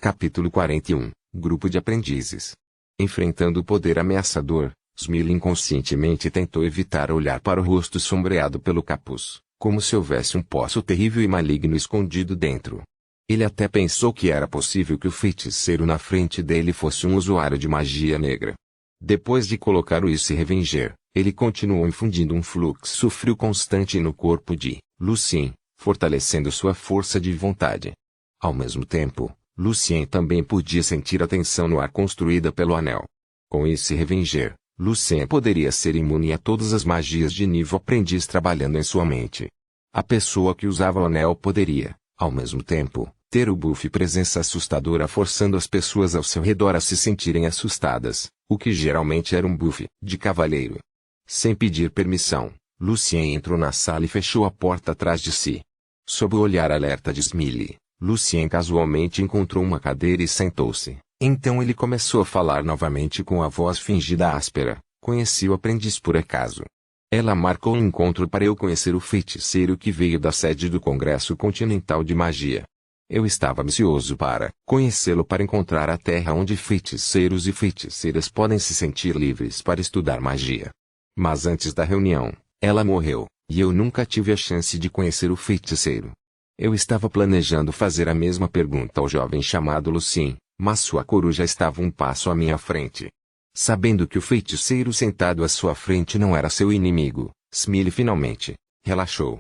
Capítulo 41. Grupo de aprendizes. Enfrentando o poder ameaçador, Smiley inconscientemente tentou evitar olhar para o rosto sombreado pelo capuz, como se houvesse um poço terrível e maligno escondido dentro. Ele até pensou que era possível que o feiticeiro na frente dele fosse um usuário de magia negra. Depois de colocar o e se revenger, ele continuou infundindo um fluxo frio constante no corpo de Lucien, fortalecendo sua força de vontade. Ao mesmo tempo, Lucien também podia sentir a tensão no ar construída pelo anel. Com esse revenger, Lucien poderia ser imune a todas as magias de nível aprendiz trabalhando em sua mente. A pessoa que usava o anel poderia, ao mesmo tempo, ter o buff presença assustadora forçando as pessoas ao seu redor a se sentirem assustadas, o que geralmente era um buff de cavaleiro. Sem pedir permissão, Lucien entrou na sala e fechou a porta atrás de si. Sob o olhar alerta de Smiley, Lucien casualmente encontrou uma cadeira e sentou-se. Então ele começou a falar novamente com a voz fingida áspera. Conheci o aprendiz por acaso. Ela marcou um encontro para eu conhecer o feiticeiro que veio da sede do Congresso Continental de Magia. Eu estava ansioso para conhecê-lo para encontrar a terra onde feiticeiros e feiticeiras podem se sentir livres para estudar magia. Mas antes da reunião, ela morreu, e eu nunca tive a chance de conhecer o feiticeiro. Eu estava planejando fazer a mesma pergunta ao jovem chamado Lucien, mas sua coruja estava um passo à minha frente. Sabendo que o feiticeiro sentado à sua frente não era seu inimigo, Smiley finalmente relaxou.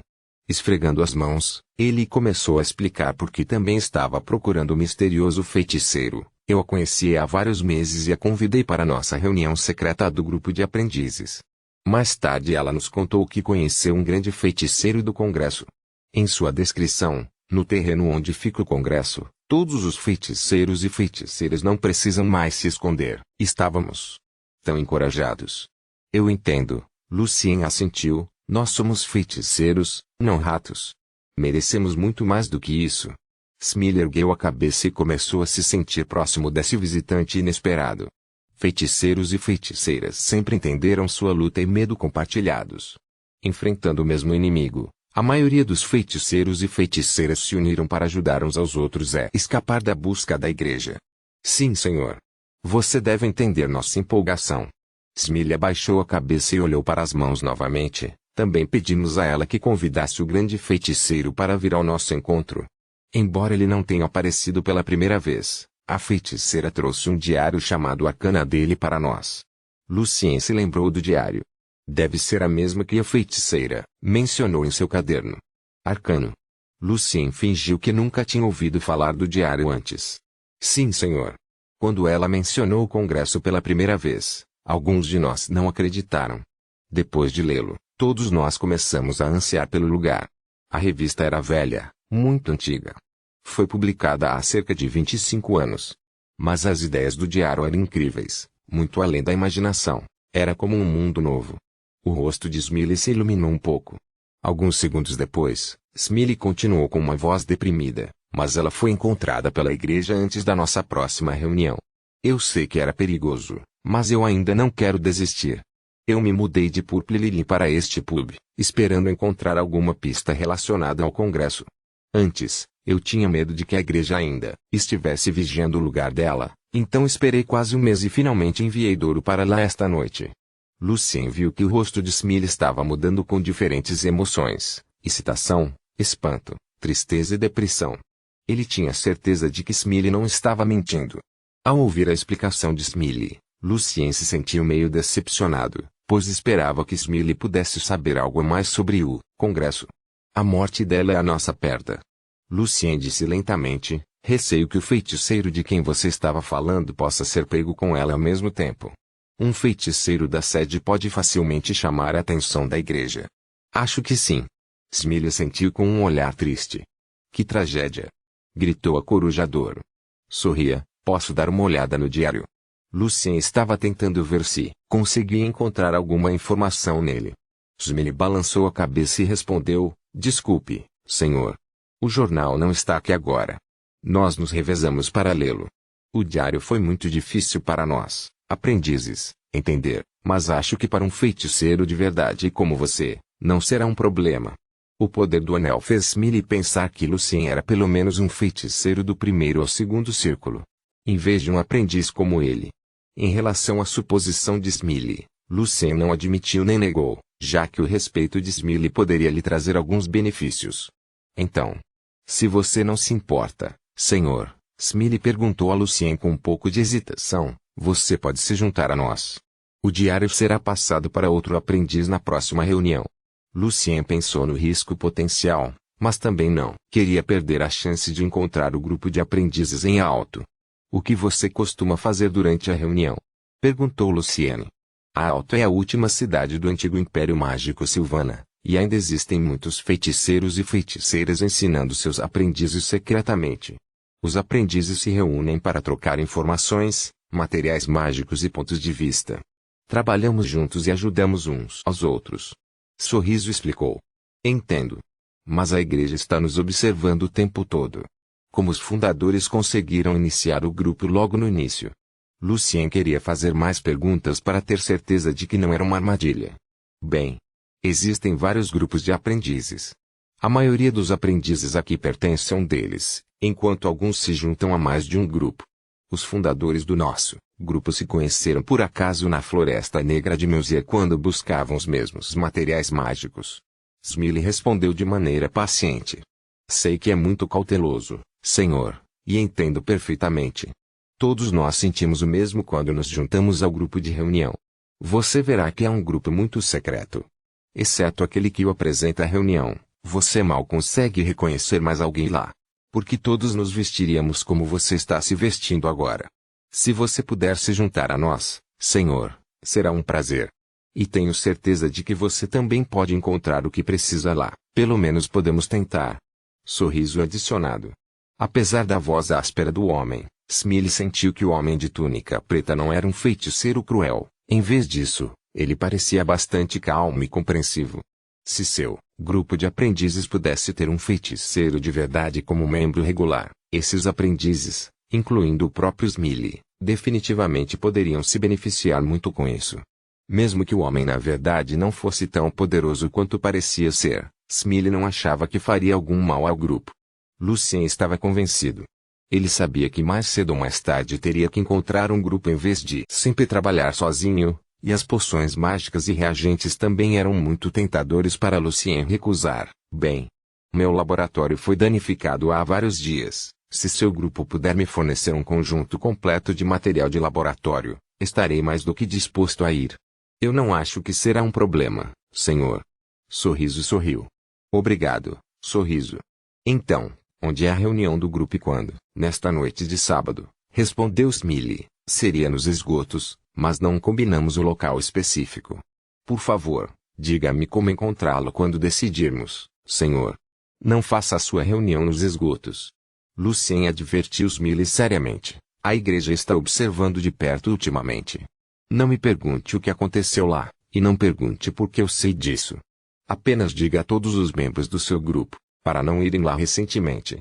Esfregando as mãos, ele começou a explicar por que também estava procurando o misterioso feiticeiro. Eu a conhecia há vários meses e a convidei para nossa reunião secreta do grupo de aprendizes. Mais tarde ela nos contou que conheceu um grande feiticeiro do Congresso. Em sua descrição, no terreno onde fica o Congresso, todos os feiticeiros e feiticeiras não precisam mais se esconder. Estávamos tão encorajados. Eu entendo, Lucien assentiu, nós somos feiticeiros, não ratos. Merecemos muito mais do que isso. Smiley ergueu a cabeça e começou a se sentir próximo desse visitante inesperado. Feiticeiros e feiticeiras sempre entenderam sua luta e medo compartilhados. Enfrentando o mesmo inimigo, a maioria dos feiticeiros e feiticeiras se uniram para ajudar uns aos outros a escapar da busca da igreja. Sim, senhor. Você deve entender nossa empolgação. Smiley abaixou a cabeça e olhou para as mãos novamente. Também pedimos a ela que convidasse o grande feiticeiro para vir ao nosso encontro. Embora ele não tenha aparecido pela primeira vez, a feiticeira trouxe um diário chamado Arcana dele para nós. Lucien se lembrou do diário. Deve ser a mesma que a feiticeira mencionou em seu caderno. Arcano. Lucien fingiu que nunca tinha ouvido falar do diário antes. Sim, senhor. Quando ela mencionou o Congresso pela primeira vez, alguns de nós não acreditaram. Depois de lê-lo, todos nós começamos a ansiar pelo lugar. A revista era velha, muito antiga. Foi publicada há cerca de 25 anos. Mas as ideias do diário eram incríveis, muito além da imaginação. Era como um mundo novo. O rosto de Smiley se iluminou um pouco. Alguns segundos depois, Smiley continuou com uma voz deprimida, mas ela foi encontrada pela igreja antes da nossa próxima reunião. Eu sei que era perigoso, mas eu ainda não quero desistir. Eu me mudei de Purple Lily para este pub, esperando encontrar alguma pista relacionada ao Congresso. Antes, eu tinha medo de que a igreja ainda estivesse vigiando o lugar dela, então esperei quase um mês e finalmente enviei Douro para lá esta noite. Lucien viu que o rosto de Smiley estava mudando com diferentes emoções, excitação, espanto, tristeza e depressão. Ele tinha certeza de que Smiley não estava mentindo. Ao ouvir a explicação de Smiley, Lucien se sentiu meio decepcionado, pois esperava que Smiley pudesse saber algo mais sobre o Congresso. A morte dela é a nossa perda. Lucien disse lentamente, receio que o feiticeiro de quem você estava falando possa ser pego com ela ao mesmo tempo. Um feiticeiro da sede pode facilmente chamar a atenção da igreja. Acho que sim. Smiley sentiu com um olhar triste. Que tragédia! Gritou a coruja Douro. Sorria, posso dar uma olhada no diário? Lucien estava tentando ver se conseguia encontrar alguma informação nele. Smiley balançou a cabeça e respondeu, desculpe, senhor. O jornal não está aqui agora. Nós nos revezamos para lê-lo. O diário foi muito difícil para nós, aprendizes, entender, mas acho que para um feiticeiro de verdade como você, não será um problema. O poder do anel fez Smiley pensar que Lucien era pelo menos um feiticeiro do primeiro ou segundo círculo, em vez de um aprendiz como ele. Em relação à suposição de Smiley, Lucien não admitiu nem negou, já que o respeito de Smiley poderia lhe trazer alguns benefícios. Então, se você não se importa, senhor, Smiley perguntou a Lucien com um pouco de hesitação, você pode se juntar a nós. O diário será passado para outro aprendiz na próxima reunião. Lucien pensou no risco potencial, mas também não queria perder a chance de encontrar o grupo de aprendizes em Alto. O que você costuma fazer durante a reunião? Perguntou Lucien. A Alto é a última cidade do antigo Império Mágico Silvana, e ainda existem muitos feiticeiros e feiticeiras ensinando seus aprendizes secretamente. Os aprendizes se reúnem para trocar informações, materiais mágicos e pontos de vista. Trabalhamos juntos e ajudamos uns aos outros. Sorriso explicou. Entendo. Mas a igreja está nos observando o tempo todo. Como os fundadores conseguiram iniciar o grupo logo no início? Lucien queria fazer mais perguntas para ter certeza de que não era uma armadilha. Bem, existem vários grupos de aprendizes. A maioria dos aprendizes aqui pertence a um deles, enquanto alguns se juntam a mais de um grupo. Os fundadores do nosso grupo se conheceram por acaso na Floresta Negra de Melzier quando buscavam os mesmos materiais mágicos. Smiley respondeu de maneira paciente. Sei que é muito cauteloso, senhor, e entendo perfeitamente. Todos nós sentimos o mesmo quando nos juntamos ao grupo de reunião. Você verá que é um grupo muito secreto. Exceto aquele que o apresenta à reunião, você mal consegue reconhecer mais alguém lá. Porque todos nos vestiríamos como você está se vestindo agora. Se você puder se juntar a nós, senhor, será um prazer. E tenho certeza de que você também pode encontrar o que precisa lá. Pelo menos podemos tentar. Sorriso adicionado. Apesar da voz áspera do homem, Smiley sentiu que o homem de túnica preta não era um feiticeiro cruel. Em vez disso, ele parecia bastante calmo e compreensivo. Se seu grupo de aprendizes pudesse ter um feiticeiro de verdade como membro regular, esses aprendizes, incluindo o próprio Smiley, definitivamente poderiam se beneficiar muito com isso. Mesmo que o homem na verdade não fosse tão poderoso quanto parecia ser, Smiley não achava que faria algum mal ao grupo. Lucien estava convencido. Ele sabia que mais cedo ou mais tarde teria que encontrar um grupo em vez de sempre trabalhar sozinho, e as poções mágicas e reagentes também eram muito tentadores para Lucien recusar. Bem, meu laboratório foi danificado há vários dias. Se seu grupo puder me fornecer um conjunto completo de material de laboratório, estarei mais do que disposto a ir. Eu não acho que será um problema, senhor. Sorriso sorriu. Obrigado, Sorriso. Então, onde é a reunião do grupo e quando? Nesta noite de sábado, respondeu Smiley. Seria nos esgotos, mas não combinamos o local específico. Por favor, diga-me como encontrá-lo quando decidirmos, senhor. Não faça a sua reunião nos esgotos. Lucien advertiu Smiley seriamente. A igreja está observando de perto ultimamente. Não me pergunte o que aconteceu lá, e não pergunte por que eu sei disso. Apenas diga a todos os membros do seu grupo, para não irem lá recentemente.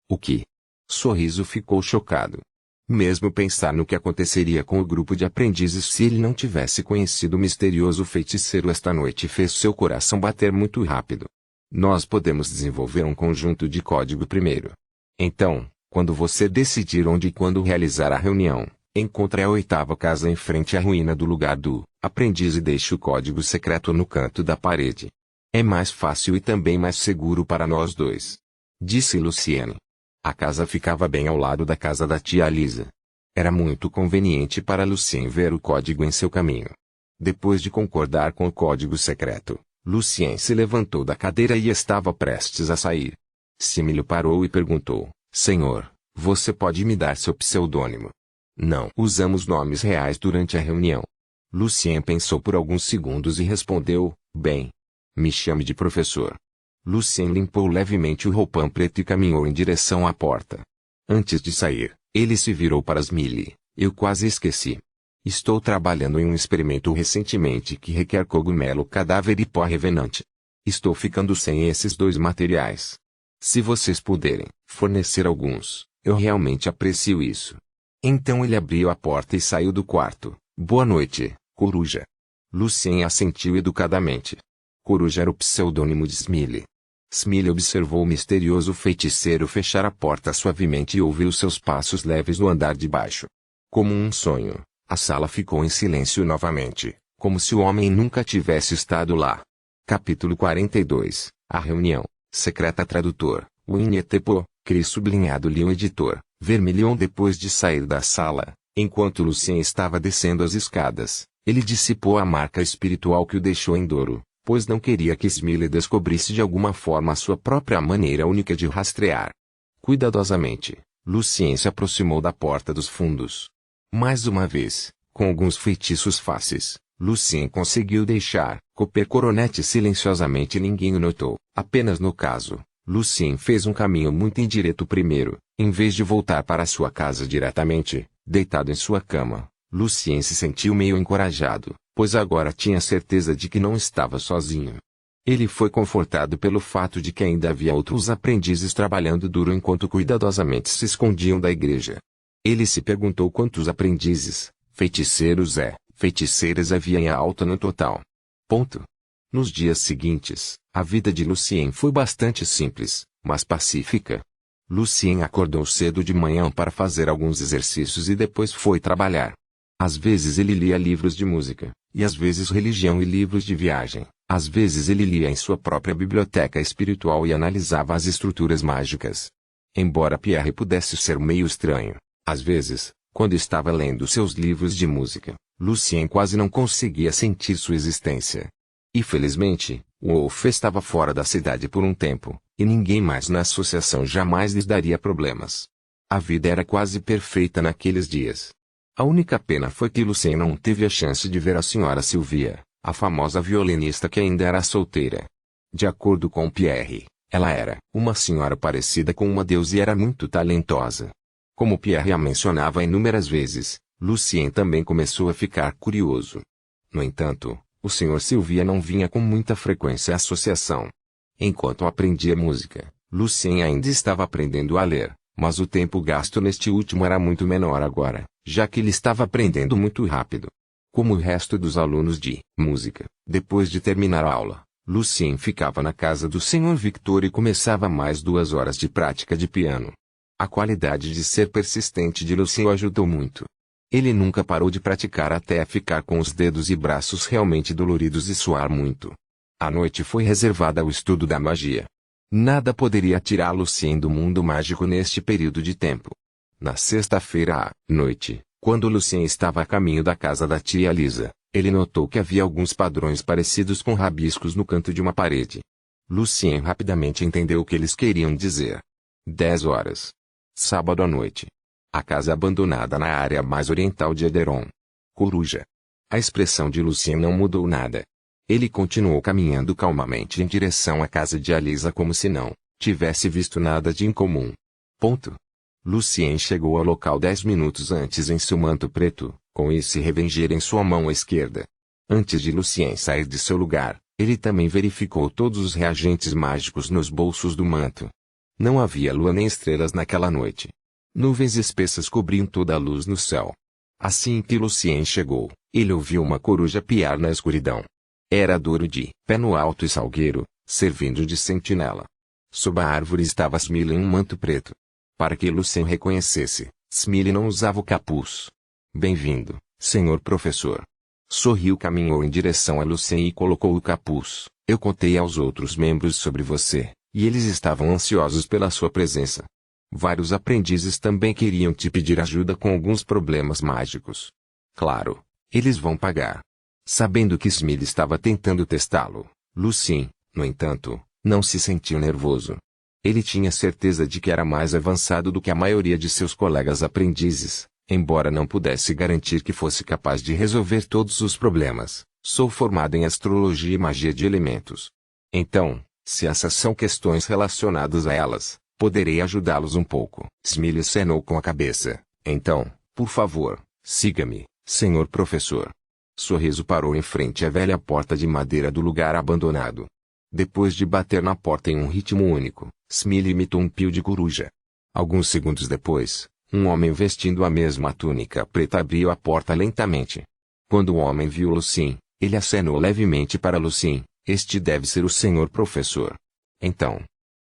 O que? Sorriso ficou chocado. Mesmo pensar no que aconteceria com o grupo de aprendizes se ele não tivesse conhecido o misterioso feiticeiro esta noite fez seu coração bater muito rápido. Nós podemos desenvolver um conjunto de código primeiro. Então, quando você decidir onde e quando realizar a reunião, encontre a 8ª casa em frente à ruína do lugar do aprendiz e deixe o código secreto no canto da parede. É mais fácil e também mais seguro para nós dois. Disse Luciene. A casa ficava bem ao lado da casa da tia Lisa. Era muito conveniente para Lucien ver o código em seu caminho. Depois de concordar com o código secreto, Lucien se levantou da cadeira e estava prestes a sair. Smiley parou e perguntou, senhor, você pode me dar seu pseudônimo? Não usamos nomes reais durante a reunião. Lucien pensou por alguns segundos e respondeu, bem, me chame de professor. Lucien limpou levemente o roupão preto e caminhou em direção à porta. Antes de sair, ele se virou para Smiley. Eu quase esqueci. Estou trabalhando em um experimento recentemente que requer cogumelo cadáver e pó revenante. Estou ficando sem esses 2 materiais. Se vocês puderem fornecer alguns, eu realmente aprecio isso. Então ele abriu a porta e saiu do quarto. Boa noite, Coruja. Lucien assentiu educadamente. Coruja era o pseudônimo de Smiley. Smiley observou o misterioso feiticeiro fechar a porta suavemente e ouviu seus passos leves no andar de baixo. Como um sonho, a sala ficou em silêncio novamente, como se o homem nunca tivesse estado lá. Capítulo 42. A reunião. Secreta tradutor. Winnie Tepo, Cris sublinhado Leon editor. Vermilion depois de sair da sala, enquanto Lucien estava descendo as escadas, ele dissipou a marca espiritual que o deixou em Douro, pois não queria que Smiley descobrisse de alguma forma a sua própria maneira única de rastrear. Cuidadosamente, Lucien se aproximou da porta dos fundos. Mais uma vez, com alguns feitiços fáceis, Lucien conseguiu deixar Cooper Coronet silenciosamente e ninguém o notou. Apenas no caso, Lucien fez um caminho muito indireto primeiro, em vez de voltar para sua casa diretamente, deitado em sua cama. Lucien se sentiu meio encorajado, pois agora tinha certeza de que não estava sozinho. Ele foi confortado pelo fato de que ainda havia outros aprendizes trabalhando duro enquanto cuidadosamente se escondiam da igreja. Ele se perguntou quantos aprendizes, feiticeiros feiticeiras havia em Alta no total. Nos dias seguintes, a vida de Lucien foi bastante simples, mas pacífica. Lucien acordou cedo de manhã para fazer alguns exercícios e depois foi trabalhar. Às vezes ele lia livros de música, e às vezes religião e livros de viagem. Às vezes ele lia em sua própria biblioteca espiritual e analisava as estruturas mágicas. Embora Pierre pudesse ser meio estranho, às vezes, quando estava lendo seus livros de música, Lucien quase não conseguia sentir sua existência. E felizmente, Wolf estava fora da cidade por um tempo, e ninguém mais na associação jamais lhes daria problemas. A vida era quase perfeita naqueles dias. A única pena foi que Lucien não teve a chance de ver a senhora Sylvia, a famosa violinista que ainda era solteira. De acordo com Pierre, ela era uma senhora parecida com uma deusa e era muito talentosa. Como Pierre a mencionava inúmeras vezes, Lucien também começou a ficar curioso. No entanto, o Sr. Sylvia não vinha com muita frequência à associação. Enquanto aprendia música, Lucien ainda estava aprendendo a ler, mas o tempo gasto neste último era muito menor agora, já que ele estava aprendendo muito rápido. Como o resto dos alunos de música, depois de terminar a aula, Lucien ficava na casa do Sr. Victor e começava mais 2 horas de prática de piano. A qualidade de ser persistente de Lucien o ajudou muito. Ele nunca parou de praticar até ficar com os dedos e braços realmente doloridos e suar muito. A noite foi reservada ao estudo da magia. Nada poderia tirar Lucien do mundo mágico neste período de tempo. Na sexta-feira à noite, quando Lucien estava a caminho da casa da tia Lisa, ele notou que havia alguns padrões parecidos com rabiscos no canto de uma parede. Lucien rapidamente entendeu o que eles queriam dizer. 10 horas. Sábado à noite. A casa abandonada na área mais oriental de Ederon. Coruja. A expressão de Lucien não mudou nada. Ele continuou caminhando calmamente em direção à casa de Alisa como se não tivesse visto nada de incomum. Lucien chegou ao local 10 minutos antes em seu manto preto, com esse revenger em sua mão esquerda. Antes de Lucien sair de seu lugar, ele também verificou todos os reagentes mágicos nos bolsos do manto. Não havia lua nem estrelas naquela noite. Nuvens espessas cobriam toda a luz no céu. Assim que Lucien chegou, ele ouviu uma coruja piar na escuridão. Era Douro de pé no alto e salgueiro, servindo de sentinela. Sob a árvore estava Smiley em um manto preto. Para que Lucien reconhecesse, Smiley não usava o capuz. Bem-vindo, senhor professor. Sorriu, caminhou em direção a Lucien e colocou o capuz. Eu contei aos outros membros sobre você, e eles estavam ansiosos pela sua presença. Vários aprendizes também queriam te pedir ajuda com alguns problemas mágicos. Claro, eles vão pagar. Sabendo que Smiley estava tentando testá-lo, Lucien, no entanto, não se sentiu nervoso. Ele tinha certeza de que era mais avançado do que a maioria de seus colegas aprendizes, embora não pudesse garantir que fosse capaz de resolver todos os problemas. Sou formado em astrologia e magia de elementos. Então, se essas são questões relacionadas a elas, poderei ajudá-los um pouco. Smiley acenou com a cabeça. Então, por favor, siga-me, senhor professor. Sorriso parou em frente à velha porta de madeira do lugar abandonado. Depois de bater na porta em um ritmo único, Smiley imitou um pio de coruja. Alguns segundos depois, um homem vestindo a mesma túnica preta abriu a porta lentamente. Quando o homem viu Lucien, ele acenou levemente para Lucien. Este deve ser o senhor professor. Então,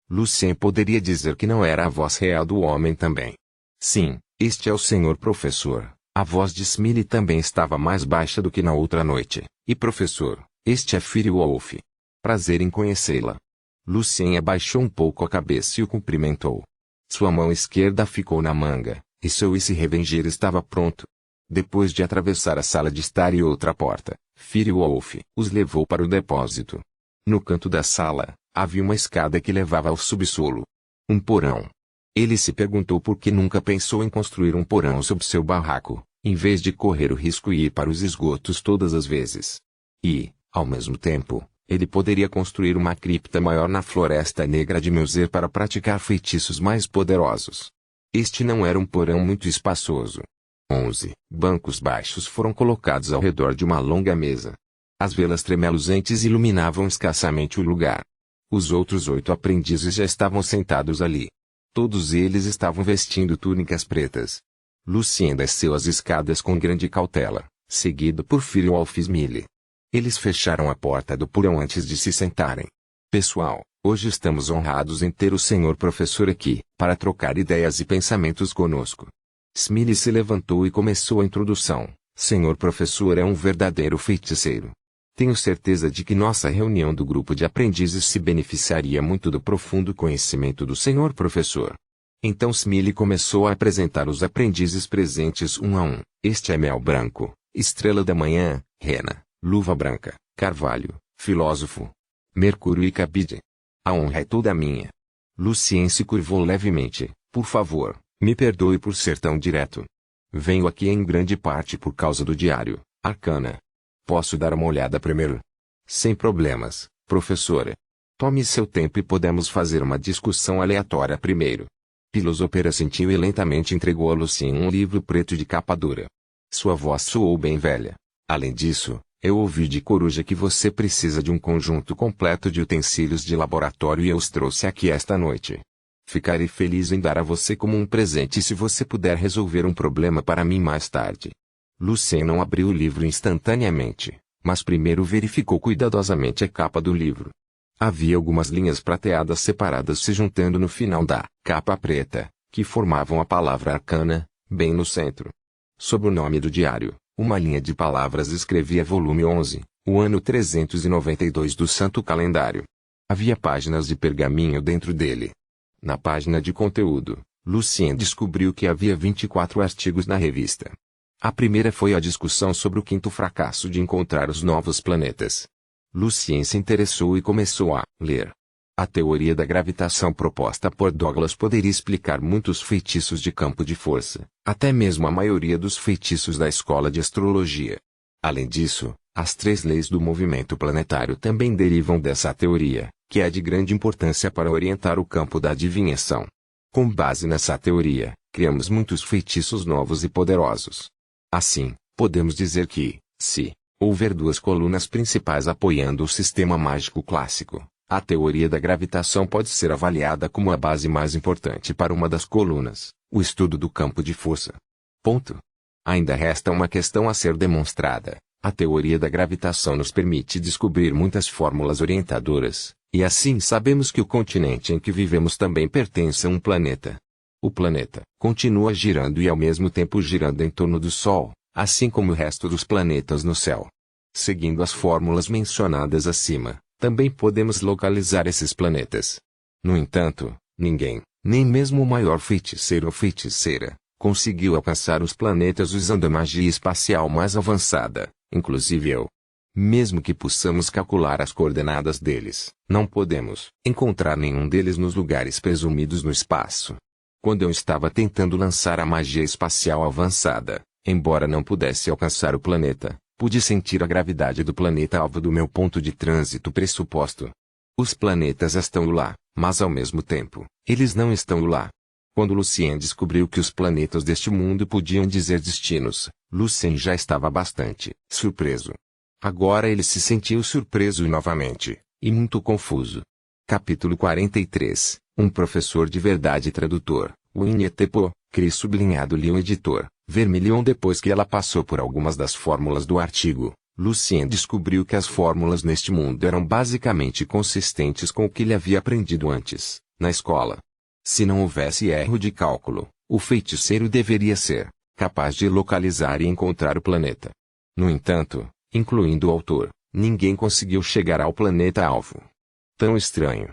Lucien poderia dizer que não era a voz real do homem também. Sim, este é o senhor professor. A voz de Smiley também estava mais baixa do que na outra noite. E professor, este é Fire Wolf. Prazer em conhecê-la. Lucien abaixou um pouco a cabeça e o cumprimentou. Sua mão esquerda ficou na manga, e seu Revenger estava pronto. Depois de atravessar a sala de estar e outra porta, Fire Wolf os levou para o depósito. No canto da sala, havia uma escada que levava ao subsolo. Um porão. Ele se perguntou por que nunca pensou em construir um porão sob seu barraco, em vez de correr o risco e ir para os esgotos todas as vezes. E, ao mesmo tempo, ele poderia construir uma cripta maior na Floresta Negra de Melzer para praticar feitiços mais poderosos. Este não era um porão muito espaçoso. 11 bancos baixos foram colocados ao redor de uma longa mesa. As velas tremeluzentes iluminavam escassamente o lugar. Os outros 8 aprendizes já estavam sentados ali. Todos eles estavam vestindo túnicas pretas. Lucien desceu as escadas com grande cautela, seguido por Fire Wolf e Smiley. Eles fecharam a porta do porão antes de se sentarem. Pessoal, hoje estamos honrados em ter o senhor professor aqui, para trocar ideias e pensamentos conosco. Smiley se levantou e começou a introdução. Senhor professor é um verdadeiro feiticeiro. Tenho certeza de que nossa reunião do grupo de aprendizes se beneficiaria muito do profundo conhecimento do senhor professor. Então Smiley começou a apresentar os aprendizes presentes um a um. Este é Mel Branco, Estrela da Manhã, Rena, Luva Branca, Carvalho, Filósofo, Mercúrio e Cabide. A honra é toda minha. Lucien se curvou levemente. Por favor, me perdoe por ser tão direto. Venho aqui em grande parte por causa do diário, Arcana. Posso dar uma olhada primeiro? Sem problemas, professora. Tome seu tempo e podemos fazer uma discussão aleatória primeiro. Filosofera sentiu e lentamente entregou a Lucien um livro preto de capa dura. Sua voz soou bem velha. Além disso, eu ouvi de coruja que você precisa de um conjunto completo de utensílios de laboratório e eu os trouxe aqui esta noite. Ficarei feliz em dar a você como um presente se você puder resolver um problema para mim mais tarde. Lucien não abriu o livro instantaneamente, mas primeiro verificou cuidadosamente a capa do livro. Havia algumas linhas prateadas separadas se juntando no final da capa preta, que formavam a palavra arcana, bem no centro. Sob o nome do diário, uma linha de palavras escrevia volume 11, o ano 392 do Santo Calendário. Havia páginas de pergaminho dentro dele. Na página de conteúdo, Lucien descobriu que havia 24 artigos na revista. A primeira foi a discussão sobre o quinto fracasso de encontrar os novos planetas. Lucien se interessou e começou a ler. A teoria da gravitação proposta por Douglas poderia explicar muitos feitiços de campo de força, até mesmo a maioria dos feitiços da escola de astrologia. Além disso, as 3 leis do movimento planetário também derivam dessa teoria, que é de grande importância para orientar o campo da adivinhação. Com base nessa teoria, criamos muitos feitiços novos e poderosos. Assim, podemos dizer que, se houver 2 colunas principais apoiando o sistema mágico clássico, a teoria da gravitação pode ser avaliada como a base mais importante para uma das colunas, o estudo do campo de força. Ponto. Ainda resta uma questão a ser demonstrada. A teoria da gravitação nos permite descobrir muitas fórmulas orientadoras, e assim sabemos que o continente em que vivemos também pertence a um planeta. O planeta continua girando e ao mesmo tempo girando em torno do Sol, assim como o resto dos planetas no céu. Seguindo as fórmulas mencionadas acima, também podemos localizar esses planetas. No entanto, ninguém, nem mesmo o maior feiticeiro ou feiticeira, conseguiu alcançar os planetas usando a magia espacial mais avançada, inclusive eu. Mesmo que possamos calcular as coordenadas deles, não podemos encontrar nenhum deles nos lugares presumidos no espaço. Quando eu estava tentando lançar a magia espacial avançada, embora não pudesse alcançar o planeta, pude sentir a gravidade do planeta-alvo do meu ponto de trânsito pressuposto. Os planetas estão lá, mas ao mesmo tempo, eles não estão lá. Quando Lucien descobriu que os planetas deste mundo podiam dizer destinos, Lucien já estava bastante surpreso. Agora ele se sentiu surpreso novamente, e muito confuso. Capítulo 43. Um professor de verdade tradutor, Winnie Tepo, Cris sublinhado Leon editor, Vermilion. Depois que ela passou por algumas das fórmulas do artigo, Lucien descobriu que as fórmulas neste mundo eram basicamente consistentes com o que ele havia aprendido antes, na escola. Se não houvesse erro de cálculo, o feiticeiro deveria ser capaz de localizar e encontrar o planeta. No entanto, incluindo o autor, ninguém conseguiu chegar ao planeta-alvo. Tão estranho.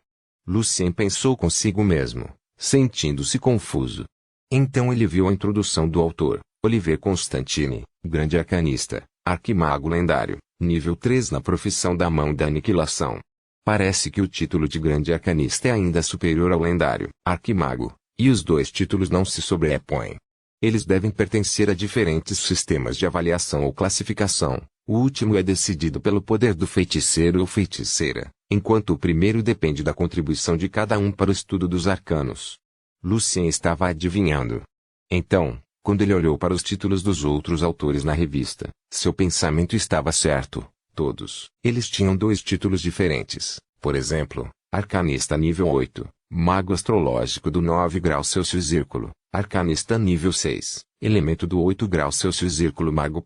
Lucien pensou consigo mesmo, sentindo-se confuso. Então ele viu a introdução do autor, Olivier Constantine, grande arcanista, arquimago lendário, nível 3 na profissão da mão da aniquilação. Parece que o título de grande arcanista é ainda superior ao lendário, arquimago, e os dois títulos não se sobrepõem. Eles devem pertencer a diferentes sistemas de avaliação ou classificação. O último é decidido pelo poder do feiticeiro ou feiticeira, enquanto o primeiro depende da contribuição de cada um para o estudo dos arcanos. Lucien estava adivinhando. Então, quando ele olhou para os títulos dos outros autores na revista, seu pensamento estava certo. Todos eles tinham dois títulos diferentes. Por exemplo, Arcanista nível 8, Mago Astrológico do 9 graus Celsius Círculo, Arcanista nível 6, Elemento do 8 graus Celsius Círculo Mago.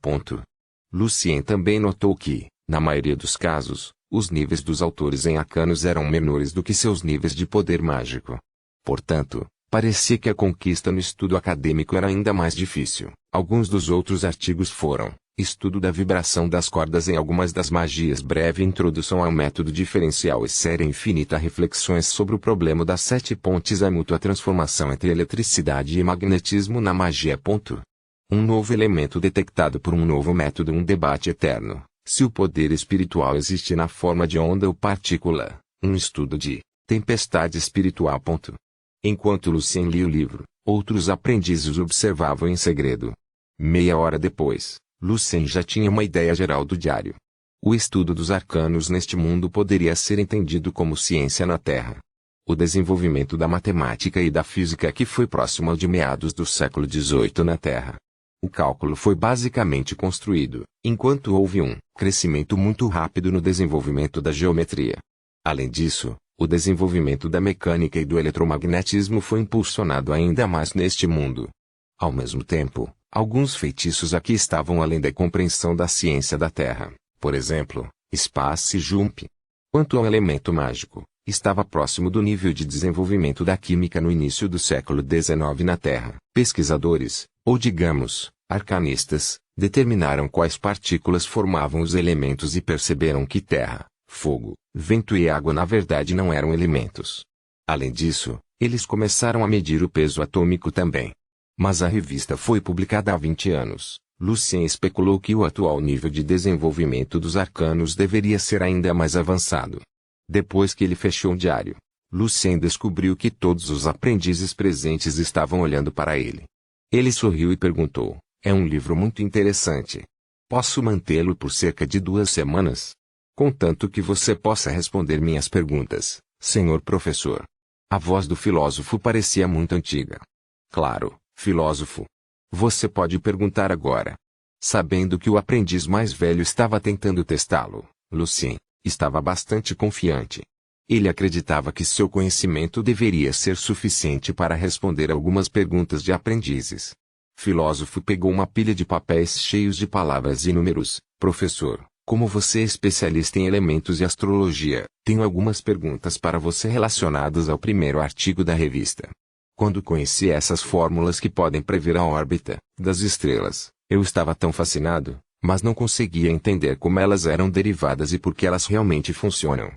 Lucien também notou que, na maioria dos casos, os níveis dos autores em arcanos eram menores do que seus níveis de poder mágico. Portanto, parecia que a conquista no estudo acadêmico era ainda mais difícil. Alguns dos outros artigos foram: Estudo da vibração das cordas em algumas das magias, breve introdução ao método diferencial e série infinita, reflexões sobre o problema das 7 pontes, a mútua transformação entre eletricidade e magnetismo na magia. Um novo elemento detectado por um novo método, um debate eterno, se o poder espiritual existe na forma de onda ou partícula, um estudo de tempestade espiritual. Enquanto Lucien lia o livro, outros aprendizes observavam em segredo. Meia hora depois, Lucien já tinha uma ideia geral do diário. O estudo dos arcanos neste mundo poderia ser entendido como ciência na Terra. O desenvolvimento da matemática e da física que foi próximo ao de meados do século XVIII na Terra. O cálculo foi basicamente construído, enquanto houve um crescimento muito rápido no desenvolvimento da geometria. Além disso, o desenvolvimento da mecânica e do eletromagnetismo foi impulsionado ainda mais neste mundo. Ao mesmo tempo, alguns feitiços aqui estavam além da compreensão da ciência da Terra. Por exemplo, Space Jump. Quanto ao elemento mágico, estava próximo do nível de desenvolvimento da química no início do século XIX na Terra. Pesquisadores, ou digamos, arcanistas, determinaram quais partículas formavam os elementos e perceberam que terra, fogo, vento e água na verdade não eram elementos. Além disso, eles começaram a medir o peso atômico também. Mas a revista foi publicada há 20 anos. Lucien especulou que o atual nível de desenvolvimento dos arcanos deveria ser ainda mais avançado. Depois que ele fechou o diário, Lucien descobriu que todos os aprendizes presentes estavam olhando para ele. Ele sorriu e perguntou: "É um livro muito interessante. Posso mantê-lo por cerca de 2 semanas? Contanto que você possa responder minhas perguntas, senhor professor." A voz do filósofo parecia muito antiga. "Claro, filósofo. Você pode perguntar agora." Sabendo que o aprendiz mais velho estava tentando testá-lo, Lucien estava bastante confiante. Ele acreditava que seu conhecimento deveria ser suficiente para responder algumas perguntas de aprendizes. Filósofo pegou uma pilha de papéis cheios de palavras e números. "Professor, como você é especialista em elementos e astrologia, tenho algumas perguntas para você relacionadas ao primeiro artigo da revista. Quando conheci essas fórmulas que podem prever a órbita das estrelas, eu estava tão fascinado, mas não conseguia entender como elas eram derivadas e por que elas realmente funcionam.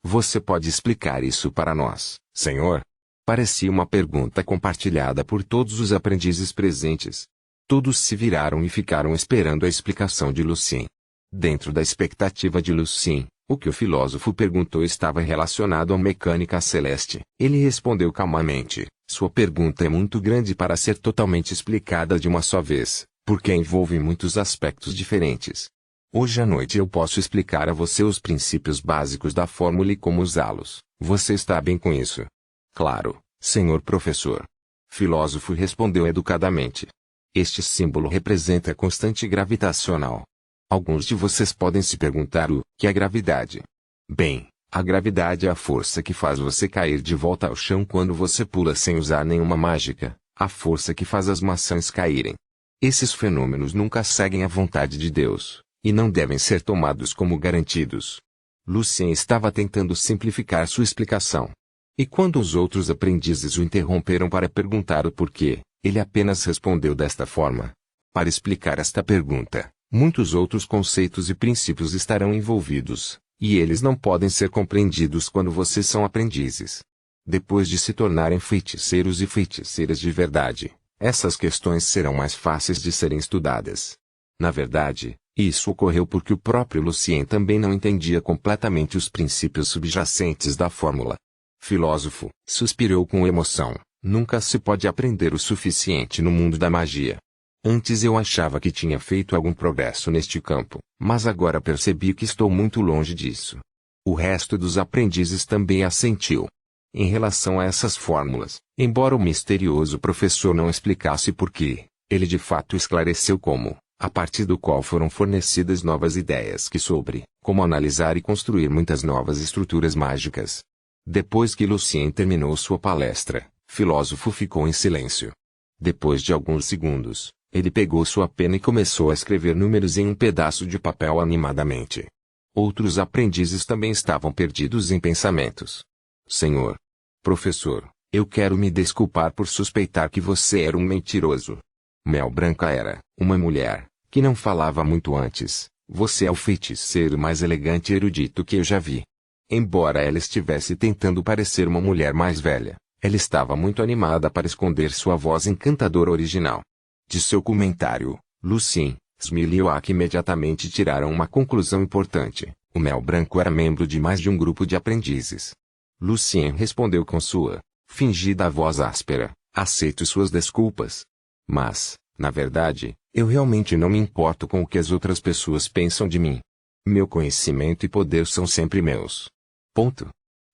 Você pode explicar isso para nós, senhor?" Parecia uma pergunta compartilhada por todos os aprendizes presentes. Todos se viraram e ficaram esperando a explicação de Lucien. Dentro da expectativa de Lucien, o que o filósofo perguntou estava relacionado à mecânica celeste. Ele respondeu calmamente: "Sua pergunta é muito grande para ser totalmente explicada de uma só vez, porque envolve muitos aspectos diferentes. Hoje à noite eu posso explicar a você os princípios básicos da fórmula e como usá-los. Você está bem com isso?" "Claro, senhor professor." Filósofo respondeu educadamente. "Este símbolo representa a constante gravitacional. Alguns de vocês podem se perguntar o que é gravidade. Bem, a gravidade é a força que faz você cair de volta ao chão quando você pula sem usar nenhuma mágica, a força que faz as maçãs caírem. Esses fenômenos nunca seguem a vontade de Deus. e não devem ser tomados como garantidos. Lucien estava tentando simplificar sua explicação. E quando os outros aprendizes o interromperam para perguntar o porquê, ele apenas respondeu desta forma. Para explicar esta pergunta, muitos outros conceitos e princípios estarão envolvidos, e eles não podem ser compreendidos quando vocês são aprendizes. Depois de se tornarem feiticeiros e feiticeiras de verdade, essas questões serão mais fáceis de serem estudadas. Na verdade, isso ocorreu porque o próprio Lucien também não entendia completamente os princípios subjacentes da fórmula. Filósofo, suspirou com emoção, nunca se pode aprender o suficiente no mundo da magia. Antes eu achava que tinha feito algum progresso neste campo, mas agora percebi que estou muito longe disso. O resto dos aprendizes também assentiu. Em relação a essas fórmulas, embora o misterioso professor não explicasse porquê, ele de fato esclareceu como, a partir do qual foram fornecidas novas ideias sobre como analisar e construir muitas novas estruturas mágicas. Depois que Lucien terminou sua palestra, filósofo ficou em silêncio. Depois de alguns segundos, ele pegou sua pena e começou a escrever números em um pedaço de papel animadamente. Outros aprendizes também estavam perdidos em pensamentos. Senhor professor, eu quero me desculpar por suspeitar que você era um mentiroso. Mel Branca era uma mulher que não falava muito antes. Você é o feiticeiro mais elegante e erudito que eu já vi. Embora ela estivesse tentando parecer uma mulher mais velha, ela estava muito animada para esconder sua voz encantadora original. De seu comentário, Lucien, Smil e Oak imediatamente tiraram uma conclusão importante. O Mel Branco era membro de mais de um grupo de aprendizes. Lucien respondeu com sua fingida voz áspera, aceito suas desculpas. Mas, na verdade, eu realmente não me importo com o que as outras pessoas pensam de mim. Meu conhecimento e poder são sempre meus. Ponto.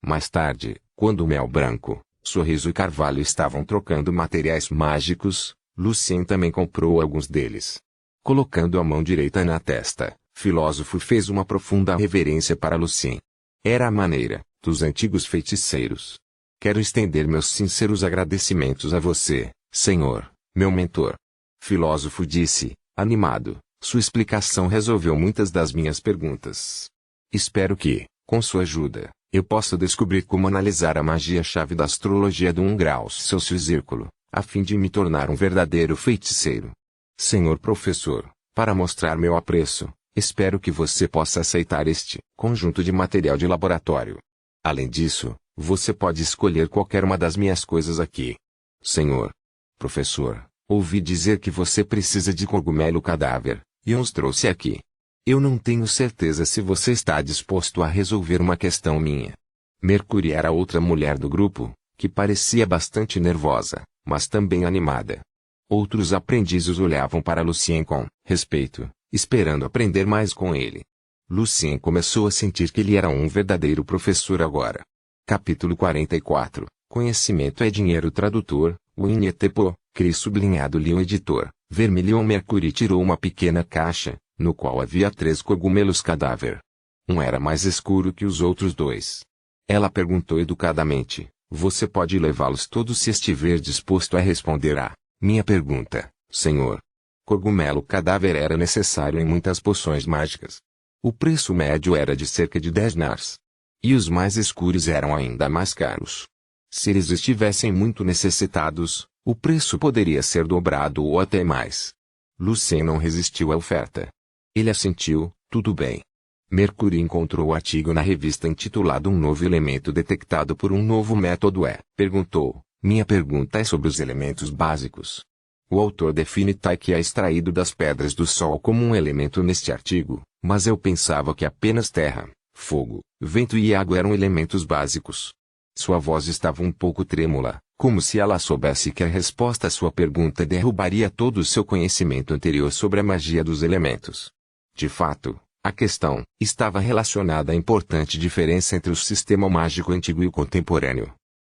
Mais tarde, quando o Mel Branco, Sorriso e Carvalho estavam trocando materiais mágicos, Lucien também comprou alguns deles. Colocando a mão direita na testa, filósofo fez uma profunda reverência para Lucien. Era a maneira dos antigos feiticeiros. Quero estender meus sinceros agradecimentos a você, senhor, meu mentor. Filósofo disse, animado, sua explicação resolveu muitas das minhas perguntas. Espero que, com sua ajuda, eu possa descobrir como analisar a magia-chave da astrologia do 1 grau Celsius círculo, a fim de me tornar um verdadeiro feiticeiro. Senhor professor, para mostrar meu apreço, espero que você possa aceitar este conjunto de material de laboratório. Além disso, você pode escolher qualquer uma das minhas coisas aqui. Senhor professor, ouvi dizer que você precisa de cogumelo cadáver, e eu os trouxe aqui. Eu não tenho certeza se você está disposto a resolver uma questão minha. Mercury era outra mulher do grupo, que parecia bastante nervosa, mas também animada. Outros aprendizes olhavam para Lucien com respeito, esperando aprender mais com ele. Lucien começou a sentir que ele era um verdadeiro professor agora. Capítulo 44. Conhecimento é dinheiro. Tradutor, Winnie Tepo, Cris sublinhado Leon editor, Vermilion. Mercury tirou uma pequena caixa, no qual havia 3 cogumelos cadáver. Um era mais escuro que os outros 2. Ela perguntou educadamente, você pode levá-los todos se estiver disposto a responder a minha pergunta, senhor. Cogumelo cadáver era necessário em muitas poções mágicas. O preço médio era de cerca de 10 nars. E os mais escuros eram ainda mais caros. Se eles estivessem muito necessitados, o preço poderia ser dobrado ou até mais. Lucien não resistiu à oferta. Ele assentiu, tudo bem. Mercury encontrou o artigo na revista intitulado Um novo elemento detectado por um novo método perguntou, minha pergunta é sobre os elementos básicos. O autor define Tai que é extraído das pedras do Sol como um elemento neste artigo, mas eu pensava que apenas terra, fogo, vento e água eram elementos básicos. Sua voz estava um pouco trêmula, como se ela soubesse que a resposta à sua pergunta derrubaria todo o seu conhecimento anterior sobre a magia dos elementos. De fato, a questão estava relacionada à importante diferença entre o sistema mágico antigo e o contemporâneo.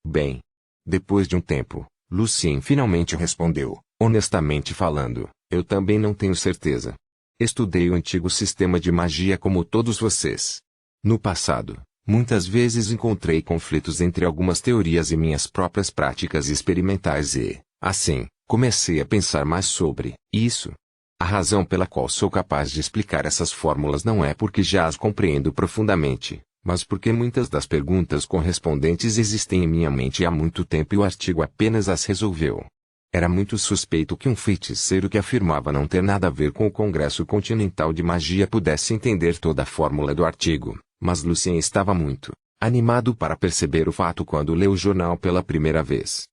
Bem, depois de um tempo, Lucien finalmente respondeu, honestamente falando, eu também não tenho certeza. Estudei o antigo sistema de magia como todos vocês. No passado, muitas vezes encontrei conflitos entre algumas teorias e minhas próprias práticas experimentais e, assim, comecei a pensar mais sobre isso. A razão pela qual sou capaz de explicar essas fórmulas não é porque já as compreendo profundamente, mas porque muitas das perguntas correspondentes existem em minha mente há muito tempo e o artigo apenas as resolveu. Era muito suspeito que um feiticeiro que afirmava não ter nada a ver com o Congresso Continental de Magia pudesse entender toda a fórmula do artigo, mas Lucien estava muito animado para perceber o fato quando leu o jornal pela primeira vez.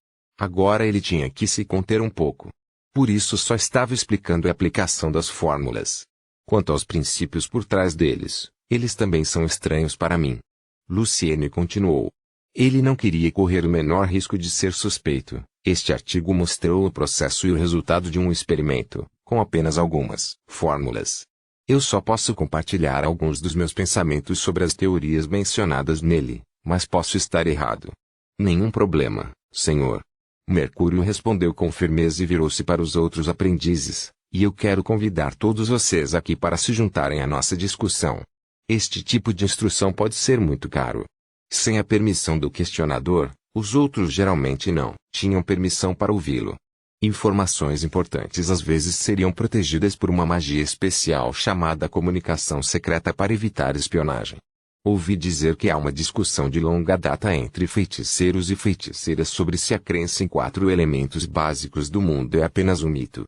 Agora ele tinha que se conter um pouco. Por isso só estava explicando a aplicação das fórmulas. Quanto aos princípios por trás deles, eles também são estranhos para mim. Luciene continuou. Ele não queria correr o menor risco de ser suspeito. Este artigo mostrou o processo e o resultado de um experimento, com apenas algumas fórmulas. Eu só posso compartilhar alguns dos meus pensamentos sobre as teorias mencionadas nele, mas posso estar errado. Nenhum problema, senhor. Mercúrio respondeu com firmeza e virou-se para os outros aprendizes, e eu quero convidar todos vocês aqui para se juntarem à nossa discussão. Este tipo de instrução pode ser muito caro. Sem a permissão do questionador, os outros geralmente não tinham permissão para ouvi-lo. Informações importantes às vezes seriam protegidas por uma magia especial chamada comunicação secreta para evitar espionagem. Ouvi dizer que há uma discussão de longa data entre feiticeiros e feiticeiras sobre se a crença em 4 elementos básicos do mundo é apenas um mito.